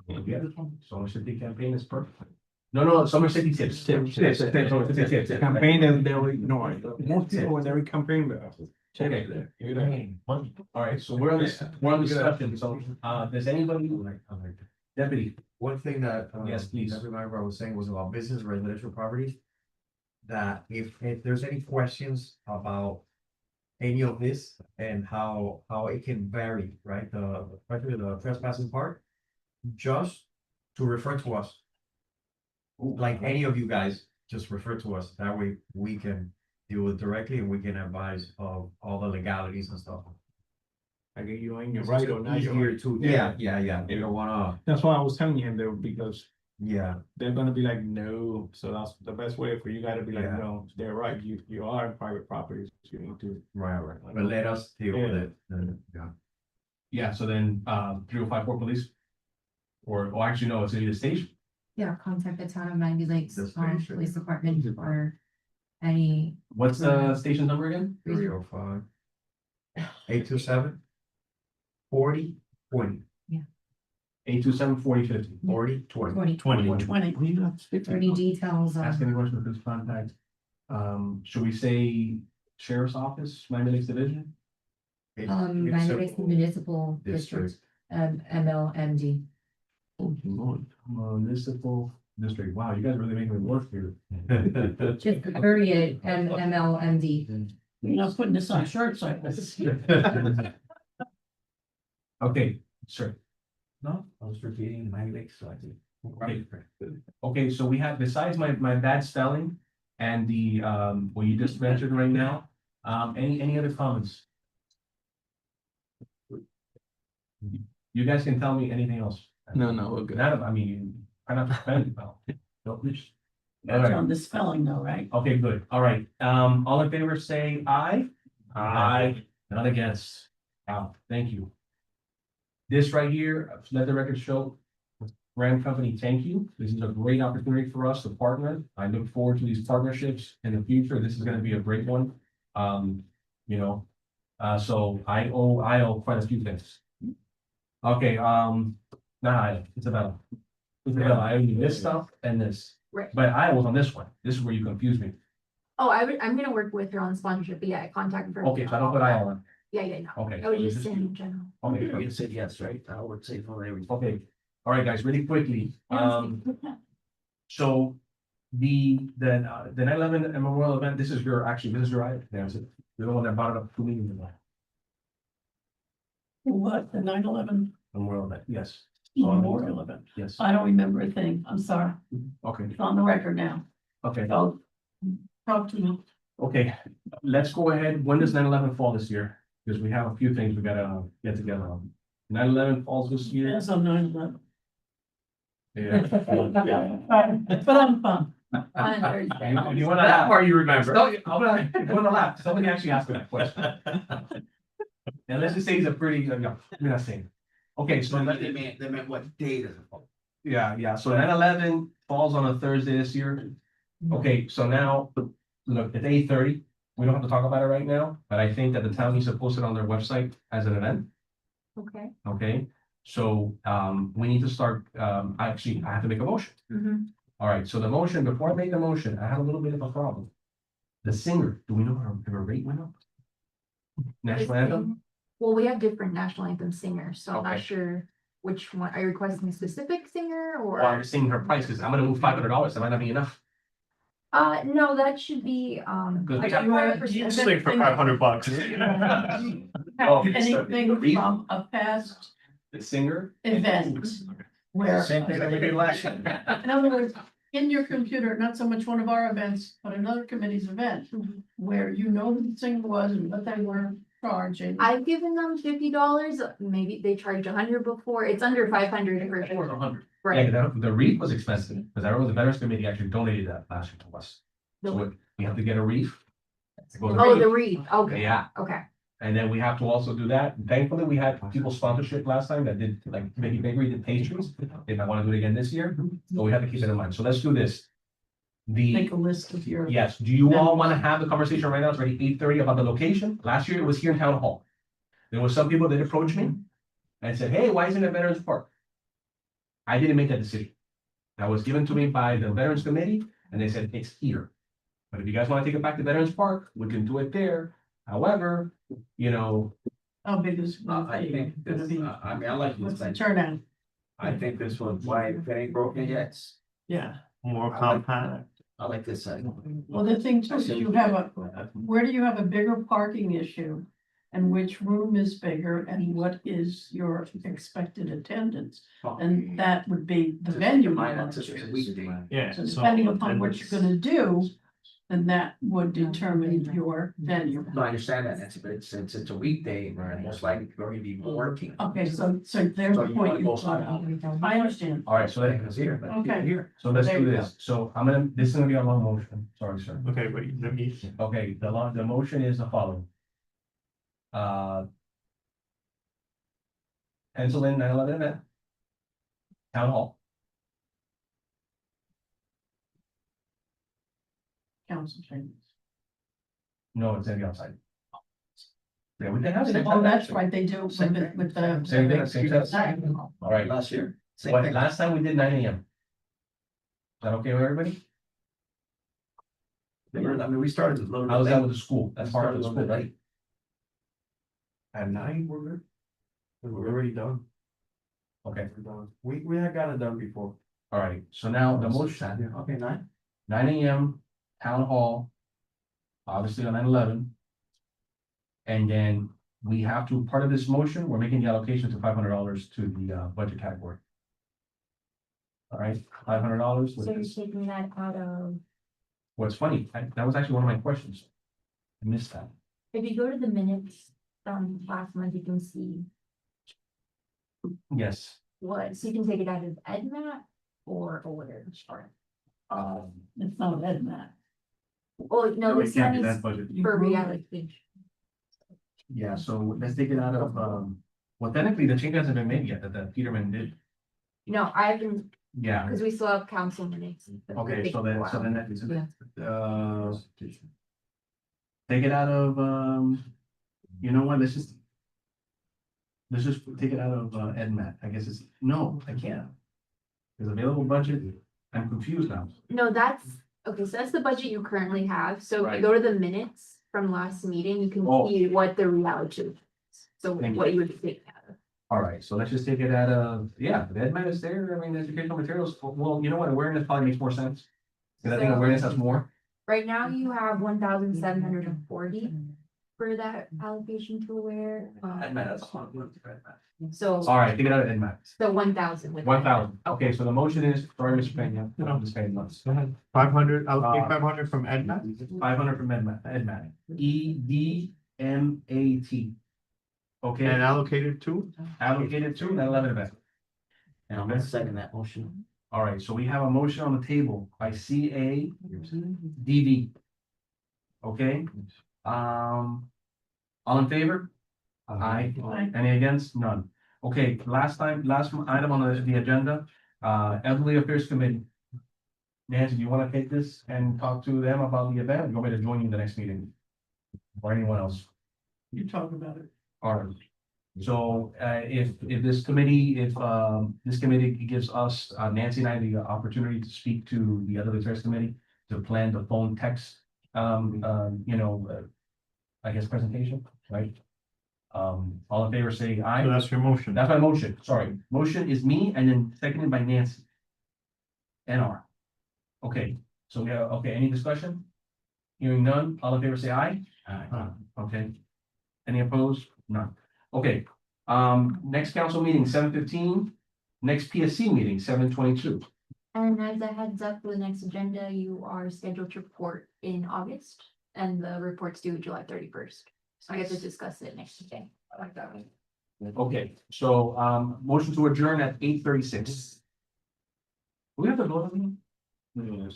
Yeah, summer safety campaign is perfect. No, summer safety tips. Tips. Campaign that they will ignore. Most people when they campaign, but. Okay. You're there. All right, so we're on this discussion, so, does anybody, deputy, One thing that. Yes, please. That remember I was saying was about business residential properties. That if there's any questions about any of this and how it can vary, right? Especially the trespassing part, just to refer to us. Like any of you guys, just refer to us. That way we can deal with directly and we can advise of all the legalities and stuff. I get you on your right or not. you're Easier right. to, yeah. You don't wanna, That's why I was telling him there because yeah, they're gonna be like, no, so that's the best way for you guys to be like, Yeah. no, they're right, you are in private properties, you need to. right. But let us deal with it. Yeah. yeah, so then, 3054 police? Or actually, no, it's in the station. Yeah, contact the town of Maggie Lakes The station. Police Department for any. What's the station number again? 305 827 4020 827-4050. 4020. 20. For Any details Ask on, any questions, please contact. Should we say sheriff's office, Miami Lakes Division? Maggie Lakes Municipal District, MLMD. Municipal district, wow, you guys are really making me work here. Just period, MLMD. You're not putting this on shirts like this. Okay, sir. No, I was repeating my legs, so I did. Right. Okay, so we have, besides my bad spelling and the, what you just mentioned right now, any other comments? You guys can tell me anything else. No, we're good. None of, I mean, I'm not offended about. No, please. All That's right. on the spelling though, right? Okay, good. All right. All in favor, say aye. Aye. None against. Wow, thank you. This right here, let the record show. Ram Company, thank you. This is a great opportunity for us to partner. I look forward to these partnerships in the future. This is gonna be a great one. You know, so I owe quite a few things. Okay, Isabella. Isabella, I owe you this stuff and this, Right. but I was on this one. This is where you confused me. Oh, I'm gonna work with her on sponsorship, but yeah, contact her. Okay, so I don't put I on. Yeah, no. Okay. I was so just this is- saying in general. Okay, You perfect. said yes, right? I would say for everything. Okay, all right, guys, really quickly, so the 9/11 Memorial event, this is your item, there's it. You're the one that brought it up 2 meetings ago. What, the 9/11 Memorial event, yes, Memorial event? yes, I don't remember a thing. I'm sorry. okay, It's on the record now. okay, So talk to me. okay, let's go ahead, when does 9/11 fall this year? Because we have a few things we gotta get together on. 9/11 falls this year. Yes, on 9/11. Yeah. But I'm fun. On Thursday. If you wanna That laugh, part you remember. no, I'm gonna, if you wanna laugh, somebody actually asked me that question. And let's just say it's a pretty, no, I'm not saying. Okay, so they meant what date is it? yeah, so 9/11 falls on a Thursday this year. Okay, so now, look, it's 8:30. We don't have to talk about it right now, but I think that the town needs to post it on their website as an event, Okay. okay? So, we need to start, actually, I have to make a motion. Mhm. All right, so the motion, before I make the motion, I have a little bit of a problem. The singer, do we know her rate went up? National anthem? Well, we have different national anthem singers, so I'm not Okay. sure which one. Are you requesting a specific singer or? Well, I'm just seeing her prices. I'm gonna move $500. That might not be enough. No, that should be, Good. I We got have- 100%. Sing for $500. Oh, Anything the- from a past The singer? event where. Same thing that we did last year. In other words, in your computer, not so much one of our events, but another committee's event, where you know who the singer was and what they were charging. I've given them $50, maybe they charged 100 before, it's under 500 for Or sure, 100. right? Yeah, the wreath was expensive, because I remember the Veterans Committee actually donated that last year to us. So we have to get a wreath. It goes Oh, with the it. wreath, okay, Yeah, okay. and then we have to also do that. Thankfully, we had people sponsorship last time that did, like, Mickey Bakery did pastries. If I want to do it again this year, so we have to keep it in mind. So let's do this. Make a list of your. Yes, do you all want to have the conversation right now? It's already 8:30 about the location. Last year it was here in Town Hall. There was some people that approached me and said, hey, why isn't it Veterans Park? I didn't make that decision. That was given to me by the Veterans Committee, and they said, it's here. But if you guys want to take it back to Veterans Park, we can do it there. However, you know, How big is? it gonna I be? think, Gonna be- I mean, I like this What's the thing. turnout? I think this one's why if it ain't broken yet. Yeah, More compact. I like this side. well, the thing too, is you have where do you have a bigger parking issue? And which room is bigger and what is your expected attendance? And that would be the venue. you Mine, want it's to just a choose. weekday. Yeah. So so depending upon what attendance- you're gonna do, then that would determine your venue. No, I understand that, Nancy, but it's a weekday, and most likely you're gonna be working. Okay, so there's So the you point wanna you go brought up. Okay. I understand. all right, so Like it's here, but Okay. here. so let's There do you go. this. So this is gonna be a long motion. Sorry, sir. Okay, wait, let me. Okay, the motion is the following. Pencil in 9/11 event. Town Hall. Council chambers. No, it's gonna be outside. Yeah, we can have it. Oh, that's right, they do with Same the, thing. with the. Same thing, same thing. All right, Last year. Same what, thing. last time we did 9 AM. Is that okay with everybody? I mean, we started a little. How's bit that late. with the school? That's We part started of a the little school, bit right? late. At 9, we're good. We're already done. Okay, We're done. We had got it done before. all right, so now the motion, Okay, 9. 9 AM, Town Hall. Obviously on 9/11. And then we have to, part of this motion, we're making the allocation to $500 to the budget category. All right, $500. So you're taking that out of, What's funny, that was actually one of my questions. I missed that. if you go to the minutes from last month, you can see Yes. what, so you can take it out of EdMat or order. It's not Ed Matt. Oh, no, We this can't do money is that budget. for reallocation. Yeah, so let's take it out of, well, technically the change hasn't been made yet, that Peterman did. No, I haven't, Yeah, because we still have council minutes. okay, so then Yeah. take it out of, you know what, let's just take it out of, EdMat, I guess it's, no, I can't. There's available budget, I'm confused now. No, that's, okay, so that's the budget you currently have, so if Right. you go to the minutes from last meeting, you can Oh. see what the reallocation is. So Thank you. what you would take out of. All right, so let's just take it out of, yeah, the EdMat is there, I mean, educational materials, well, you know what, awareness probably makes more sense. Cause I think So- awareness has more. Right now, you have 1,740 for that allocation to aware. So, All right, take it out of EdMat. 1,000 with. 1,000. Okay, so the motion is, sorry, Mr. Peña, I'm just paying months. Go ahead. 500, I'll Uh, take 500 from EdMat. 500 from EdMat. EDMAT. Okay, And allocated to, allocated to 9/11 event. And I'm gonna second that motion. All right, so we have a motion on the table by CADD. Okay, all in favor? Aye. Aye. Any against? None. Okay, last item on the agenda, Elderly Affairs Committee. Nancy, do you want to take this and talk to them about the event? You want me to join you in the next meeting? Or anyone else? You talk about it. All right. So, if this committee, this committee gives us, Nancy and I, the opportunity to speak to the Elderly Affairs Committee to plan the phone text, I guess presentation, right? All in favor, say aye. So that's your motion. That's my motion, sorry. Motion is me and then seconded by Nancy. NR. Okay, so we have, okay, any discussion? Hearing none, all in favor say aye. Okay. Any opposed? None. Okay, next council meeting, 7:15. Next PSC meeting, 7:22. And as a heads up for the next agenda, you are scheduled to report in August and the report's due July 31st. So I get to discuss it next day. I like that one. Okay, so, motion to adjourn at 8:36. We have to vote on it?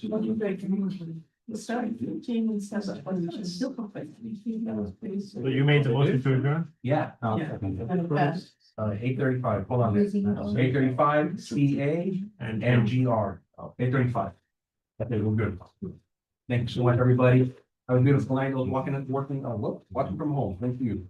What do you think? It's starting 15 and 7. So you made the motion to adjourn? Yeah. Yeah. And pass. 8:35, hold on. 8:35, CA and GR, 8:35. Okay, we're good. Thanks so much, everybody. Have a beautiful night, working from home. Thank you.